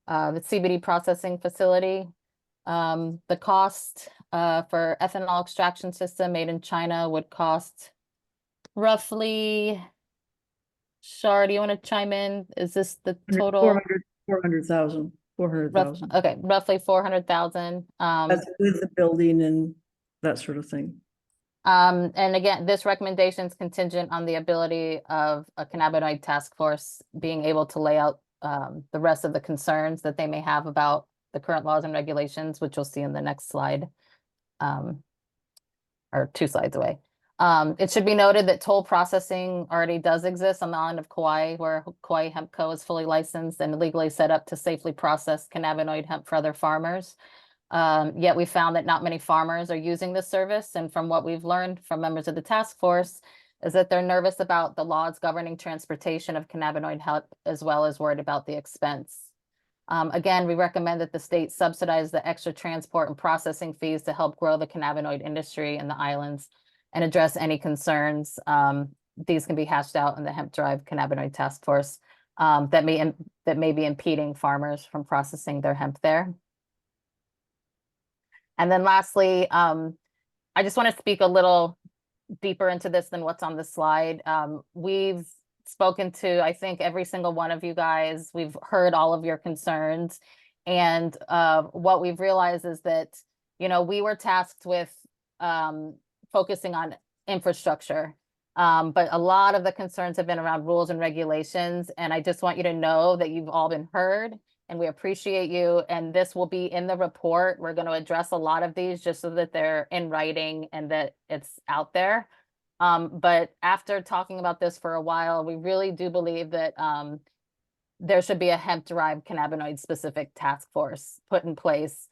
The CBD processing facility. The cost for ethanol extraction system made in China would cost roughly, Shar, do you want to chime in? Is this the total? 400,000. Okay, roughly 400,000. That's with the building and that sort of thing. And again, this recommendation is contingent on the ability of a cannabinoid task force being able to lay out the rest of the concerns that they may have about the current laws and regulations, which you'll see in the next slide, or 2 slides away. It should be noted that toll processing already does exist on the island of Kauai, where Kauai Hemp Co. is fully licensed and legally set up to safely process cannabinoid hemp for other farmers. Yet we found that not many farmers are using this service. And from what we've learned from members of the task force is that they're nervous about the laws governing transportation of cannabinoid hemp, as well as worried about the expense. Again, we recommend that the state subsidize the extra transport and processing fees to help grow the cannabinoid industry in the islands and address any concerns. These can be hashed out in the hemp derived cannabinoid task force that may be impeding farmers from processing their hemp there. And then lastly, I just want to speak a little deeper into this than what's on the slide. We've spoken to, I think, every single one of you guys. We've heard all of your concerns. And what we've realized is that, we were tasked with focusing on infrastructure. But a lot of the concerns have been around rules and regulations. And I just want you to know that you've all been heard and we appreciate you. And this will be in the report. We're going to address a lot of these just so that they're in writing and that it's out there. But after talking about this for a while, we really do believe that there should be a hemp-derived cannabinoid-specific task force put in place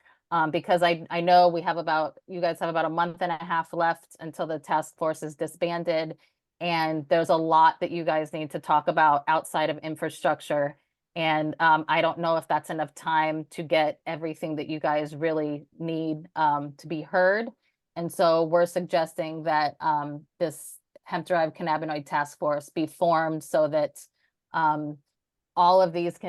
because I know you guys have about a month and a half left until the task force is disbanded, and there's a lot that you guys need to talk about outside of infrastructure. And I don't know if that's enough time to get everything that you guys really need to be heard. And so we're suggesting that this hemp-derived cannabinoid task force be formed so that all of these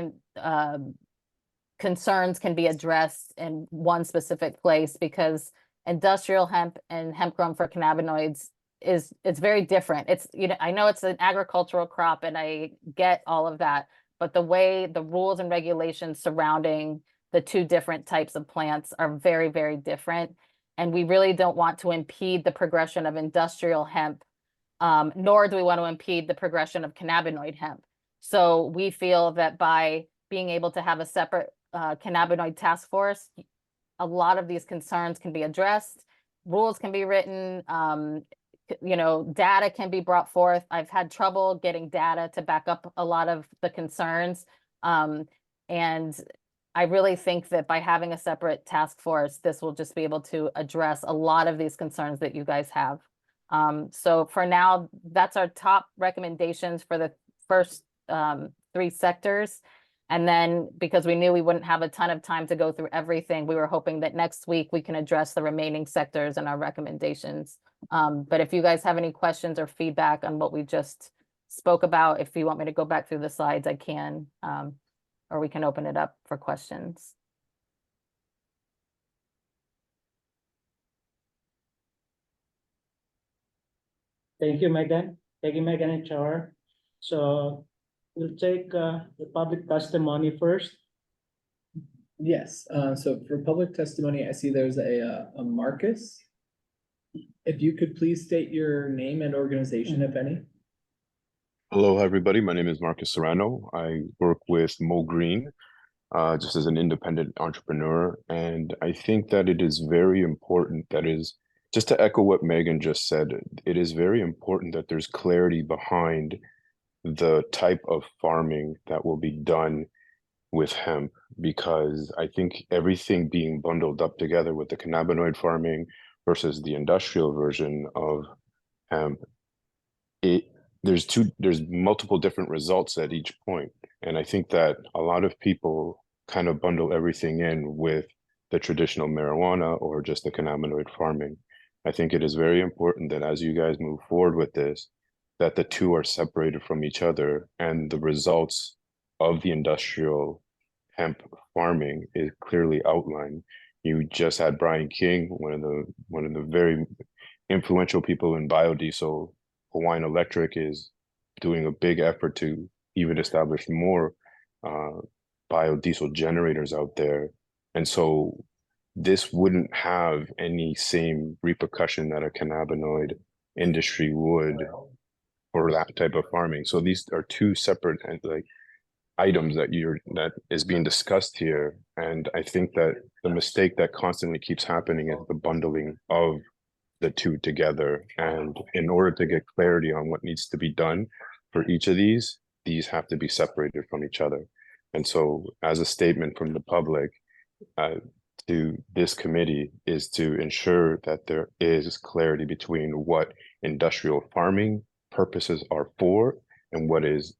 concerns can be addressed in one specific place, because industrial hemp and hemp grown for cannabinoids it's very different. I know it's an agricultural crop and I get all of that, but the way the rules and regulations surrounding the two different types of plants are very, very different. And we really don't want to impede the progression of industrial hemp, nor do we want to impede the progression of cannabinoid hemp. So we feel that by being able to have a separate cannabinoid task force, a lot of these concerns can be addressed, rules can be written, data can be brought forth. I've had trouble getting data to back up a lot of the concerns. And I really think that by having a separate task force, this will just be able to address a lot of these concerns that you guys have. So for now, that's our top recommendations for the first 3 sectors. And then because we knew we wouldn't have a ton of time to go through everything, we were hoping that next week we can address the remaining sectors and our recommendations. But if you guys have any questions or feedback on what we just spoke about, if you want me to go back through the slides, I can, or we can open it up for questions. Thank you, Megan. Thank you, Megan and Char. So we'll take the public testimony first. Yes, so for public testimony, I see there's a Marcus. If you could please state your name and organization, if any. Hello, everybody. My name is Marcus Serrano. I work with Mo Green, just as an independent entrepreneur. And I think that it is very important, just to echo what Megan just said, it is very important that there's clarity behind the type of farming that will be done with hemp, because I think everything being bundled up together with the cannabinoid farming versus the industrial version of hemp, there's multiple different results at each point. And I think that a lot of people kind of bundle everything in with the traditional marijuana or just the cannabinoid farming. I think it is very important that as you guys move forward with this, that the two are separated from each other, and the results of the industrial hemp farming is clearly outlined. You just had Brian King, one of the very influential people in biodiesel. Hawaiian Electric is doing a big effort to even establish more biodiesel generators out there. And so this wouldn't have any same repercussion that a cannabinoid industry would for that type of farming. So these are two separate items that is being discussed here. And I think that the mistake that constantly keeps happening is the bundling of the two together. And in order to get clarity on what needs to be done for each of these have to be separated from each other. And so as a statement from the public, to this committee is to ensure that there is clarity between what industrial farming purposes are for and what is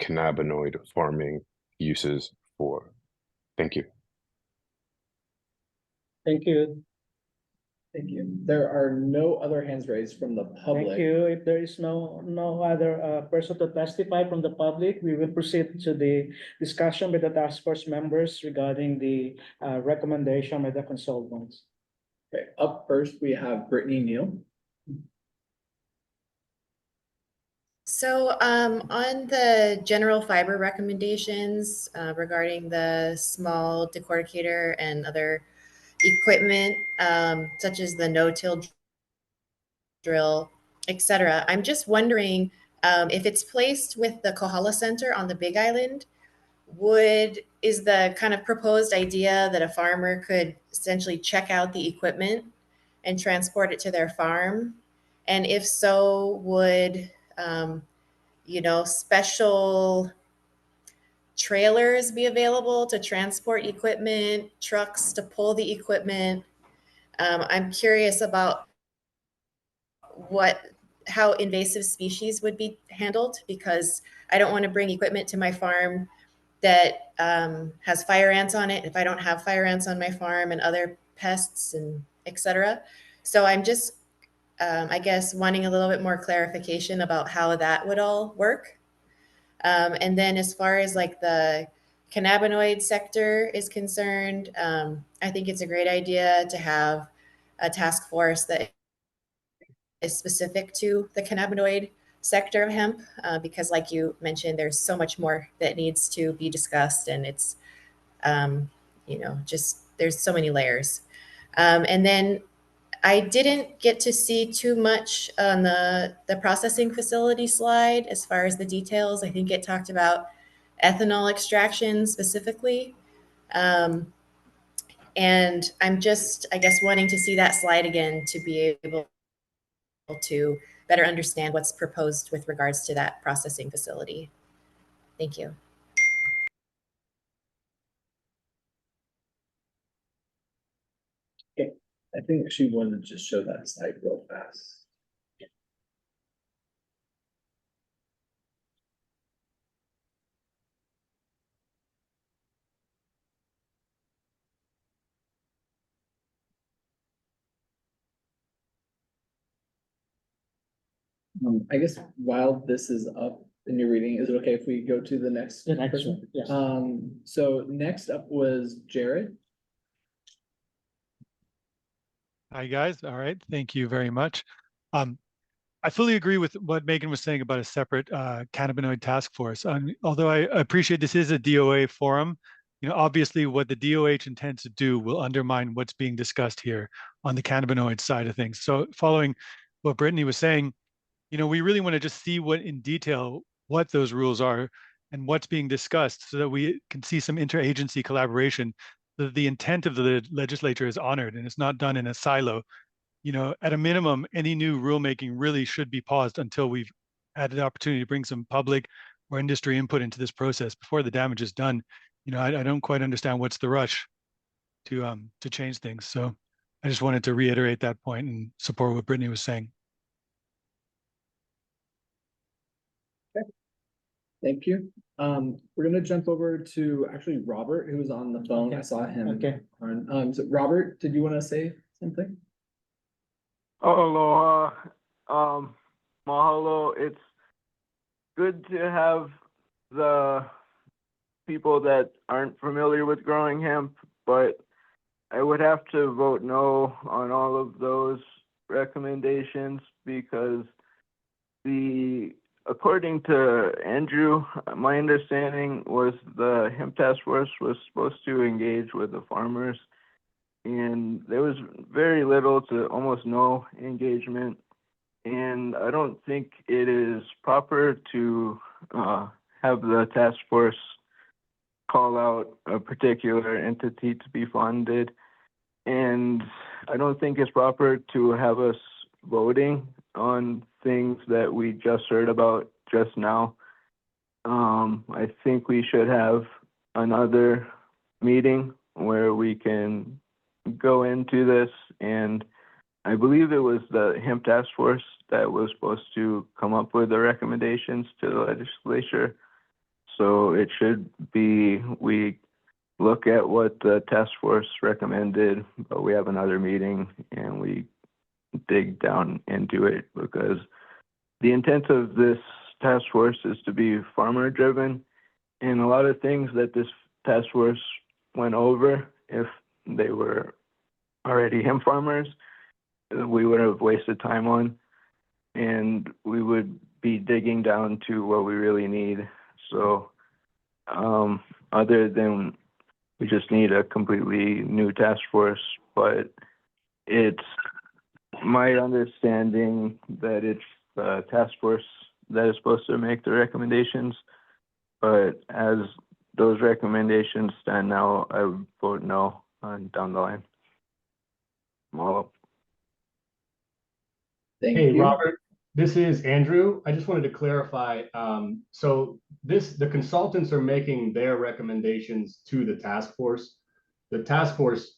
cannabinoid farming uses for. Thank you. Thank you. Thank you. There are no other hands raised from the Thank public. you. If there is no other person to testify from the public, we will proceed to the discussion with the task force members regarding the recommendation by the consultants. Okay, up first, we have Brittany Neal. So on the general fiber recommendations regarding the small decorticator and other equipment, such as the no-till drill, etc. I'm just wondering if it's placed with the Kohala Center on the Big Island, is the kind of proposed idea that a farmer could essentially check out the equipment and transport it to their farm? And if so, would special trailers be available to transport equipment, trucks to pull the equipment? I'm curious about how invasive species would be handled, because I don't want to bring equipment to my farm that has fire ants on it if I don't have fire ants on my farm and other pests and etc. So I'm just, I guess, wanting a little bit more clarification about how that would all work. And then as far as like the cannabinoid sector is concerned, I think it's a great idea to have a task force that is specific to the cannabinoid sector of hemp, because like you mentioned, there's so much more that needs to be discussed, and it's, just there's so many layers. And then I didn't get to see too much on the processing facility slide as far as the details. I think it talked about ethanol extraction specifically. And I'm just, I guess, wanting to see that slide again to be able to better understand what's proposed with regards to that processing facility. Thank you. Okay, I think she wanted to just show that slide real fast. I guess while this is up in your reading, is it okay if we go to the next? The next person? one, yes. So next up was Jared. Hi, guys. All right. Thank you very much. I fully agree with what Megan was saying about a separate cannabinoid task force. Although I appreciate this is a DOA forum, obviously what the DOH intends to do will undermine what's being discussed here on the cannabinoid side of things. So following what Brittany was saying, we really want to just see in detail what those rules are and what's being discussed so that we can see some interagency collaboration, so that the intent of the legislature is honored and it's not done in a silo. At a minimum, any new rulemaking really should be paused until we've had an opportunity to bring some public or industry input into this process before the damage is done. I don't quite understand what's the rush to change things. So I just wanted to reiterate that point and support what Brittany was saying. Thank you. We're gonna jump over to actually Robert, who was on the phone. I saw him. Okay. So Robert, did you want to say something? Aloha. Mahalo. It's good to have the people that aren't familiar with growing hemp, but I would have to vote no on all of those recommendations because according to Andrew, my understanding was the hemp task force was supposed to engage with the farmers, and there was very little to almost no engagement. And I don't think it is proper to have the task force call out a particular entity to be funded. And I don't think it's proper to have us voting on things that we just heard about just now. I think we should have another meeting where we can go into this, and I believe it was the Hemp Task Force that was supposed to come up with the recommendations to the legislature. So it should be, we look at what the task force recommended, but we have another meeting and we dig down into it, because the intent of this task force is to be farmer driven, and a lot of things that this task force went over, if they were already hemp farmers, we would have wasted time on, and we would be digging down to what we really need. So other than we just need a completely new task force, but it's my understanding that it's the task force that is supposed to make the recommendations. But as those recommendations stand now, I would vote no on down the line. Well, Thank Hey, you. Robert, this is Andrew. I just wanted to clarify. So the consultants are making their recommendations to the task force. The task force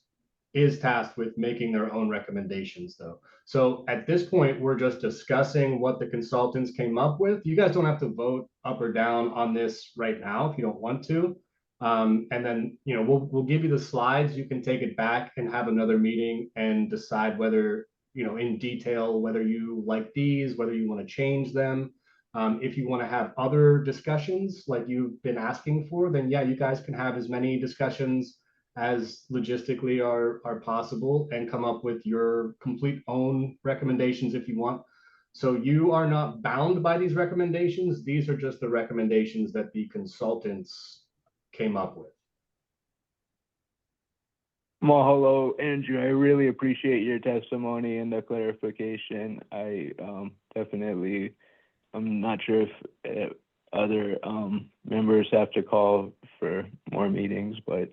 is tasked with making their own recommendations, though. So at this point, we're just discussing what the consultants came up with. You guys don't have to vote up or down on this right now if you don't want to. And then, you know, we'll give you the slides. You can take it back and have another meeting and decide whether, you know, in detail, whether you like these, whether you want to change them. If you want to have other discussions like you've been asking for, then yeah, you guys can have as many discussions as logistically are possible and come up with your complete own recommendations if you want. So you are not bound by these recommendations. These are just the recommendations that the consultants came up with. Mahalo, Andrew. I really appreciate your testimony and the clarification. I definitely, I'm not sure if other members have to call for more meetings, but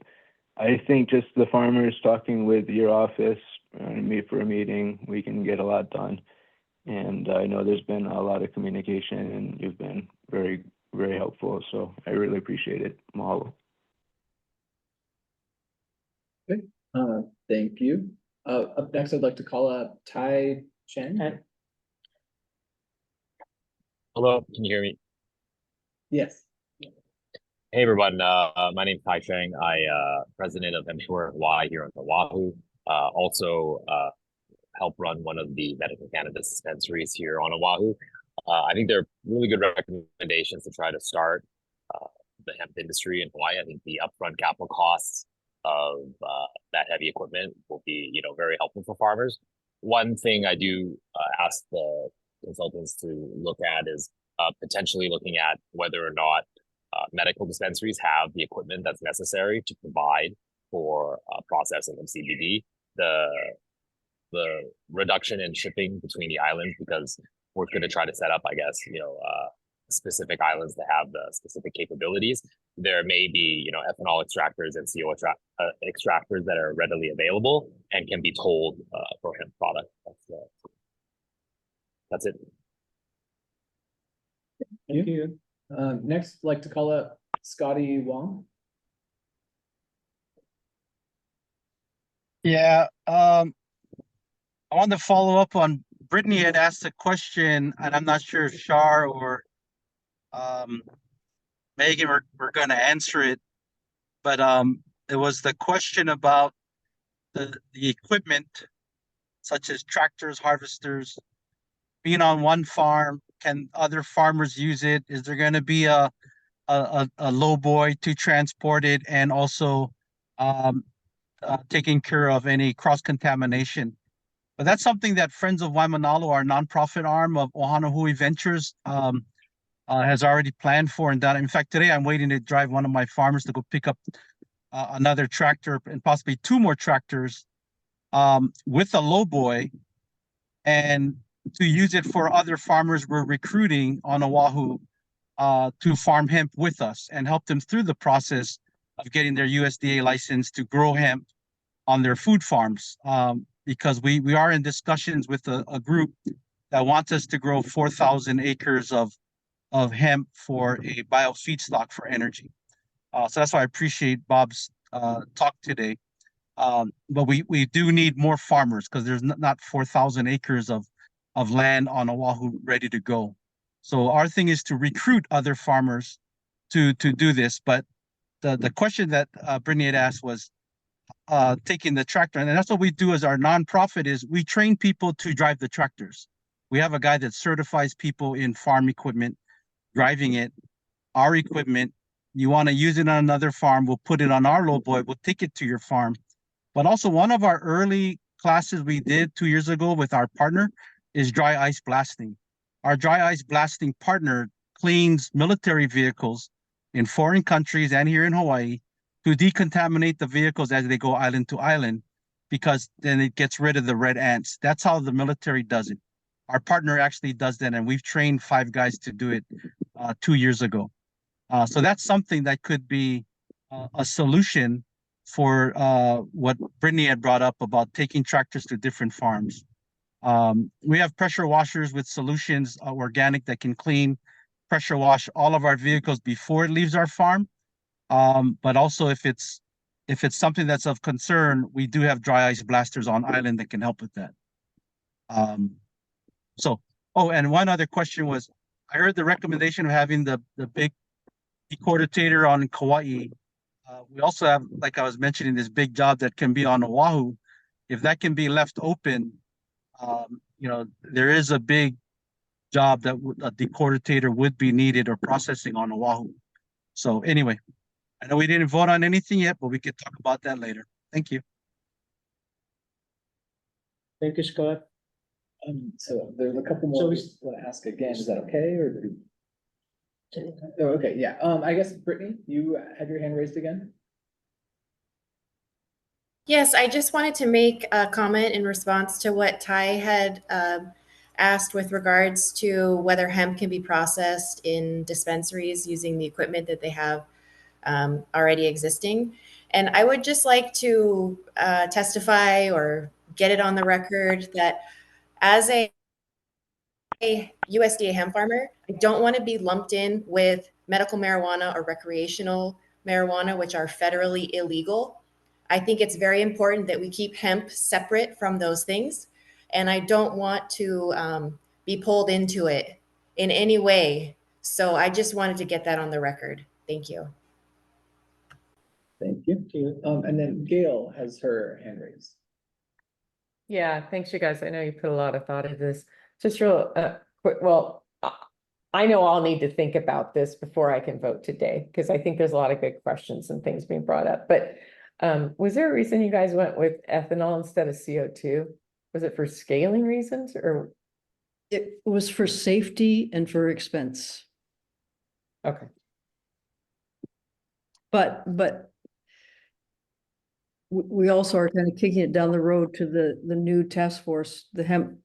I think just the farmers talking with your office and me for a meeting, we can get a lot done. And I know there's been a lot of communication and you've been very, very helpful. So I really appreciate it. Mahalo. Okay. Thank you. Up next, I'd like to call up Tai Chen. Hello, can you hear me? Yes. Hey everyone, my name is Tai Cheng. President of Hemp Hawaii here on Oahu. Also help run one of the medical cannabis dispensaries here on Oahu. I think they're really good recommendations to try to start the hemp industry in Hawaii. I think the upfront capital costs of that heavy equipment will be, you know, very helpful for farmers. One thing I do ask the consultants to look at is potentially looking at whether or not medical dispensaries have the equipment that's necessary to provide for processing of CBD. The reduction in shipping between the islands, because we're going to try to set up, I guess, you know, specific islands that have the specific capabilities. There may be, you know, ethanol extractors and CO extractors that are readily available and can be told for hemp product. That's it. Thank you. Next, I'd like to call up Scotty Wong. Yeah, I wanted to follow up on Brittany had asked a question, and I'm not sure if Shar or Megan were going to answer it, but it was the question about the equipment, such as tractors, harvesters, being on one farm. Can other farmers use it? Is there going to be a low boy to transport it, and also taking care of any cross-contamination? But that's something that Friends of Waimanalo, our nonprofit arm of Ohanahului Ventures, has already planned for and done. In fact, today I'm waiting to drive one of my farmers to go pick up another tractor and possibly two more tractors with a lowboy, and to use it for other farmers we're recruiting on Oahu to farm hemp with us and help them through the process of getting their USDA license to grow hemp on their food farms. Because we are in discussions with a group that wants us to grow 4,000 acres of hemp for a bio feedstock for energy. So that's why I appreciate Bob's talk today. But we do need more farmers because there's not 4,000 acres of land on Oahu ready to go. So our thing is to recruit other farmers to do this. But the question that Brittany had asked was taking the tractor, and that's what we do as our nonprofit is we train people to drive the tractors. We have a guy that certifies people in farm equipment, driving it, our equipment. You want to use it on another farm, we'll put it on our lowboy, we'll take it to your farm. But also one of our early classes we did 2 years ago with our partner is dry ice blasting. Our dry ice blasting partner cleans military vehicles in foreign countries and here in Hawaii to decontaminate the vehicles as they go island to island, because then it gets rid of the red ants. That's how the military does it. Our partner actually does that, and we've trained 5 guys to do it 2 years ago. So that's something that could be a solution for what Brittany had brought up about taking tractors to different farms. We have pressure washers with solutions, organic, that can clean, pressure wash all of our vehicles before it leaves our farm. But also if it's something that's of concern, we do have dry ice blasters on island that can help with that. And one other question was, I heard the recommendation of having the big decortator on Kauai. We also have, like I was mentioning, this big job that can be on Oahu. If that can be left open, there is a big job that a decortator would be needed or processing on Oahu. So anyway, I know we didn't vote on anything yet, but we could talk about that later. Thank you. Thank you, Scott. So there's a couple more we want to ask again. Is that okay, or? Oh, okay, yeah. I guess Brittany, you had your hand raised again. Yes, I just wanted to make a comment in response to what Ty had asked with regards to whether hemp can be processed in dispensaries using the equipment that they have already existing. And I would just like to testify or get it on the record that as a USDA hemp farmer, I don't want to be lumped in with medical marijuana or recreational marijuana, which are federally illegal. I think it's very important that we keep hemp separate from those things. And I don't want to be pulled into it in any way. So I just wanted to get that on the record. Thank you. Thank you. And then Gail has her hand raised. Yeah, thanks, you guys. I know you put a lot of thought into this. Just real quick. Well, I know I'll need to think about this before I can vote today, because I think there's a lot of good questions and things being brought up. But was there a reason you guys went with ethanol instead of CO2? Was it for scaling reasons, or? It was for safety and for expense. Okay. But we also are kind of kicking it down the road to the new task force, the hemp,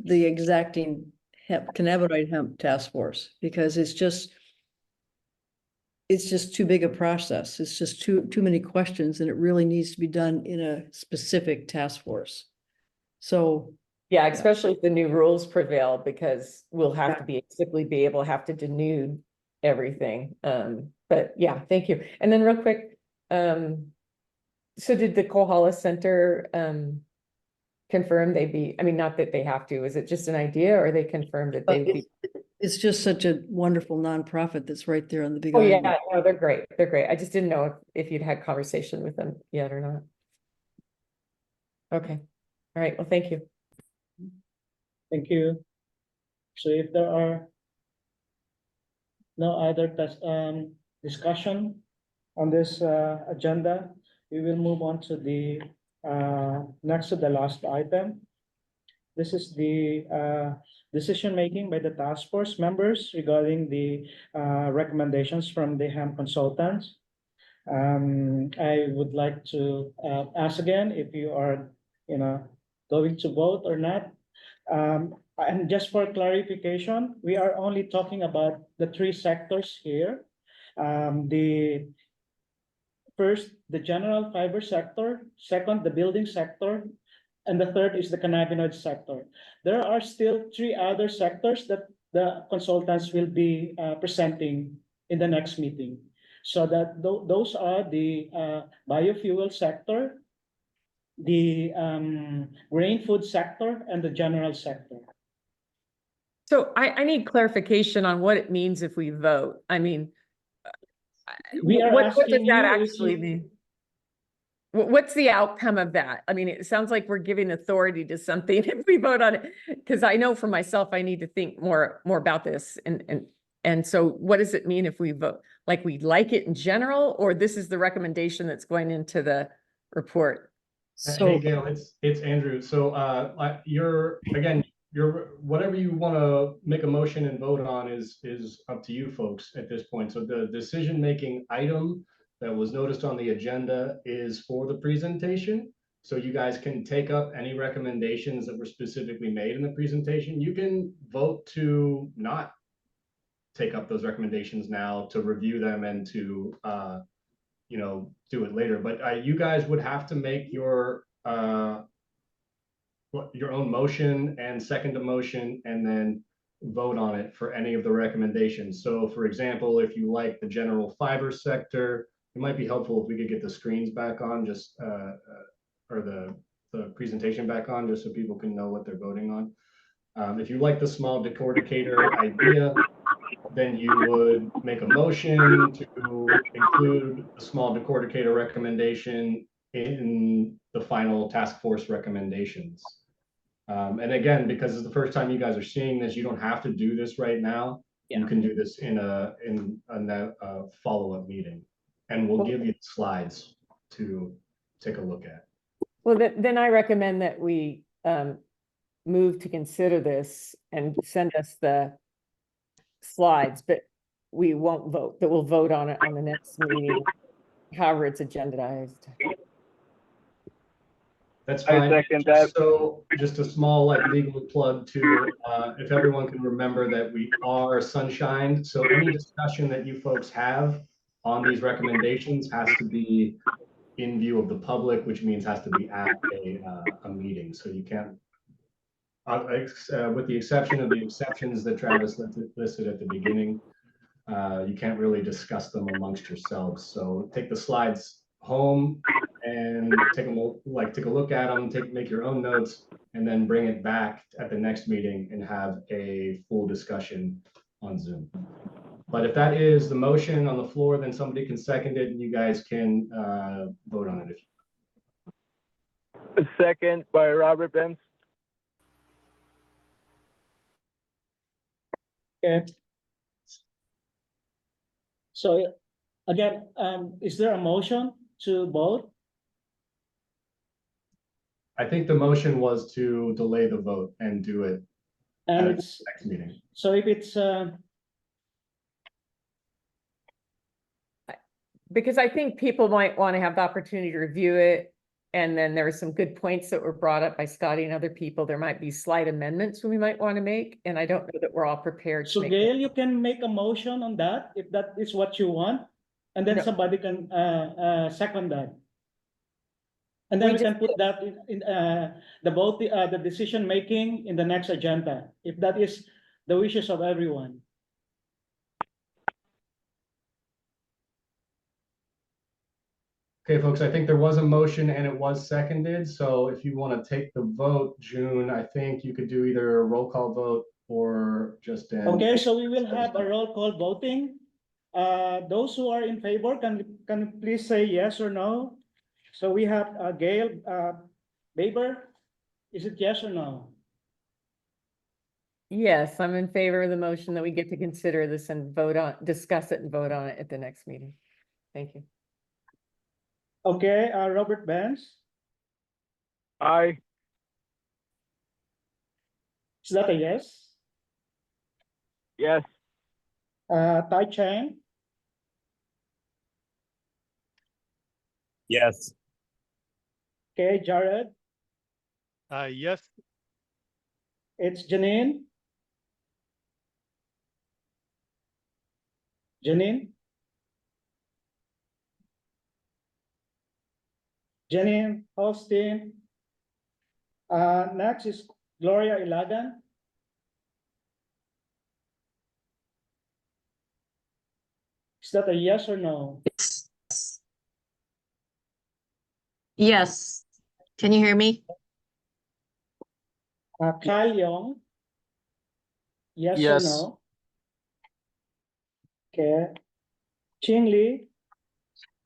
the exacting hemp, cannabinoid hemp task force, because it's just too big a process. It's just too many questions, and it really needs to be done in a specific task force. So yeah, especially if the new rules prevail, because we'll have to basically be able to have to denude everything. But yeah, thank you. And then real quick, so did the Kohala Center confirm they'd be, I mean, not that they have to, is it just an idea, or they confirmed that they'd be? It's just such a wonderful nonprofit that's right there on the big Oh island. yeah, no, they're great. They're great. I just didn't know if you'd had conversation with them yet or not. Okay. All right. Well, thank you. Thank you. So if there are no other discussion on this agenda, we will move on to the next to the last item. This is the decision making by the task force members regarding the recommendations from the hemp consultants. I would like to ask again if you are, going to vote or not. And just for clarification, we are only talking about the 3 sectors here. The first, the general fiber sector, second, the building sector, and the third is the cannabinoid sector. There are still 3 other sectors that the consultants will be presenting in the next meeting. So that those are the biofuel sector, the grain food sector and the general sector. So I need clarification on what it means if we vote. I mean, We are what does asking that you if actually you- mean? What's the outcome of that? I mean, it sounds like we're giving authority to something if we vote on it. Because I know for myself, I need to think more about this. And so what does it mean if we vote? Like we like it in general, or this is the recommendation that's going into the report? Hey, Gail, it's Andrew. So you're whatever you want to make a motion and vote on is up to you folks at this point. So the decision-making item that was noticed on the agenda is for the presentation. So you guys can take up any recommendations that were specifically made in the presentation. You can vote to not take up those recommendations now, to review them and to do it later. But you guys would have to make your own motion and second a motion and then vote on it for any of the recommendations. So for example, if you like the general fiber sector, it might be helpful if we could get the screens back on, just or the presentation back on, just so people can know what they're voting on. If you like the small decorticator idea, then you would make a motion to include the small decorticator recommendation in the final task force recommendations. And again, because it's the first time you guys are seeing this, you don't have to do this right now. You can do this in a follow-up meeting, and we'll give you the slides to take a look at. Well, then I recommend that we move to consider this and send us the slides, but we won't vote, that we'll vote on it on the next meeting, however it's agendized. That's fine. I second that. So just a small legal plug too, if everyone can remember that we are sunshined. So any discussion that you folks have on these recommendations has to be in view of the public, which means has to be at a meeting. So you can't, with the exception of the exceptions that Travis listed at the beginning, you can't really discuss them amongst yourselves. So take the slides home and take a look at them, make your own notes, and then bring it back at the next meeting and have a full discussion on Zoom. But if that is the motion on the floor, then somebody can second it and you guys can vote on it. Second by Robert Benz. Okay. So again, is there a motion to vote? I think the motion was to delay the vote and do it And at it's the next meeting. so if it's Because I think people might want to have the opportunity to review it. And then there are some good points that were brought up by Scotty and other people. There might be slight amendments we might want to make, and I don't know that we're all prepared to so make Gail, them. you can make a motion on that if that is what you want, and then No. somebody can second that. And then we can put that in the vote, the decision making in the next agenda, if that is the wishes of everyone. Okay, folks, I think there was a motion and it was seconded. So if you want to take the vote, June, I think you could do either a roll call vote or just an. Okay, so we will have a roll call voting. Those who are in favor, can please say yes or no? So we have Gail Baber. Is it yes or no? Yes, I'm in favor of the motion that we get to consider this and discuss it and vote on it at the next meeting. Thank you. Okay, Robert Benz. Aye. Is that a yes? Yes. Tai Chang. Yes. Okay, Jared. Yes. It's Janine. Janine. Janine Holstein. Next is Gloria Ilagan. Is that a yes or no? Yes. Can you hear me? Kyle Young? Yes or Yes. no? Okay. Ching Lee,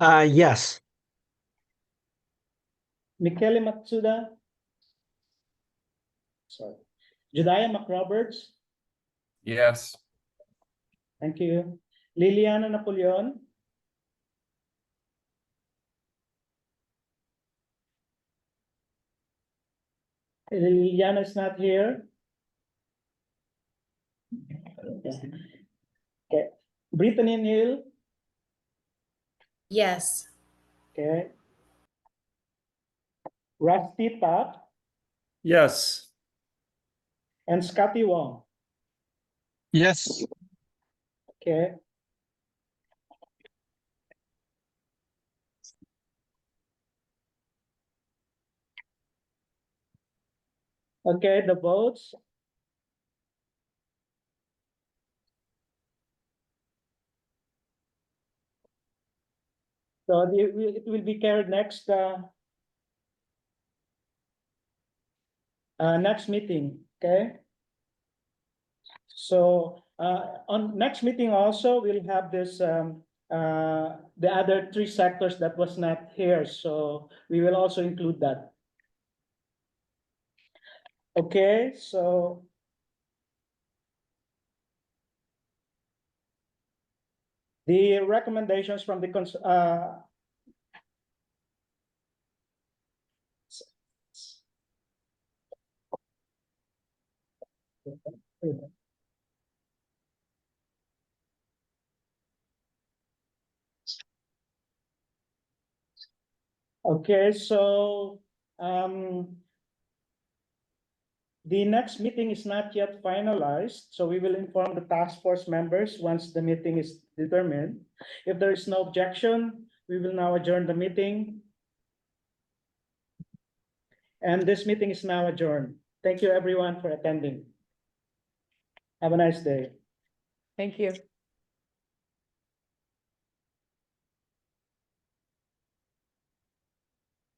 Yes. Michele Matsuda? Sorry. Jediah McRoberts? Yes. Thank you. Liliana Napoleon? Liliana is not here. Okay. Brittany Hill? Yes. Okay. Rusty Top Yes. and Scotty Wong? Yes. Okay. Okay, the votes. So it will be carried next next meeting, okay? So on next meeting also, we'll have this the other 3 sectors that was not here, so we will also include that. Okay, so the recommendations from the okay, so the next meeting is not yet finalized, so we will inform the task force members once the meeting is determined. If there is no objection, we will now adjourn the meeting. And this meeting is now adjourned. Thank you everyone for attending. Have a nice day. Thank you.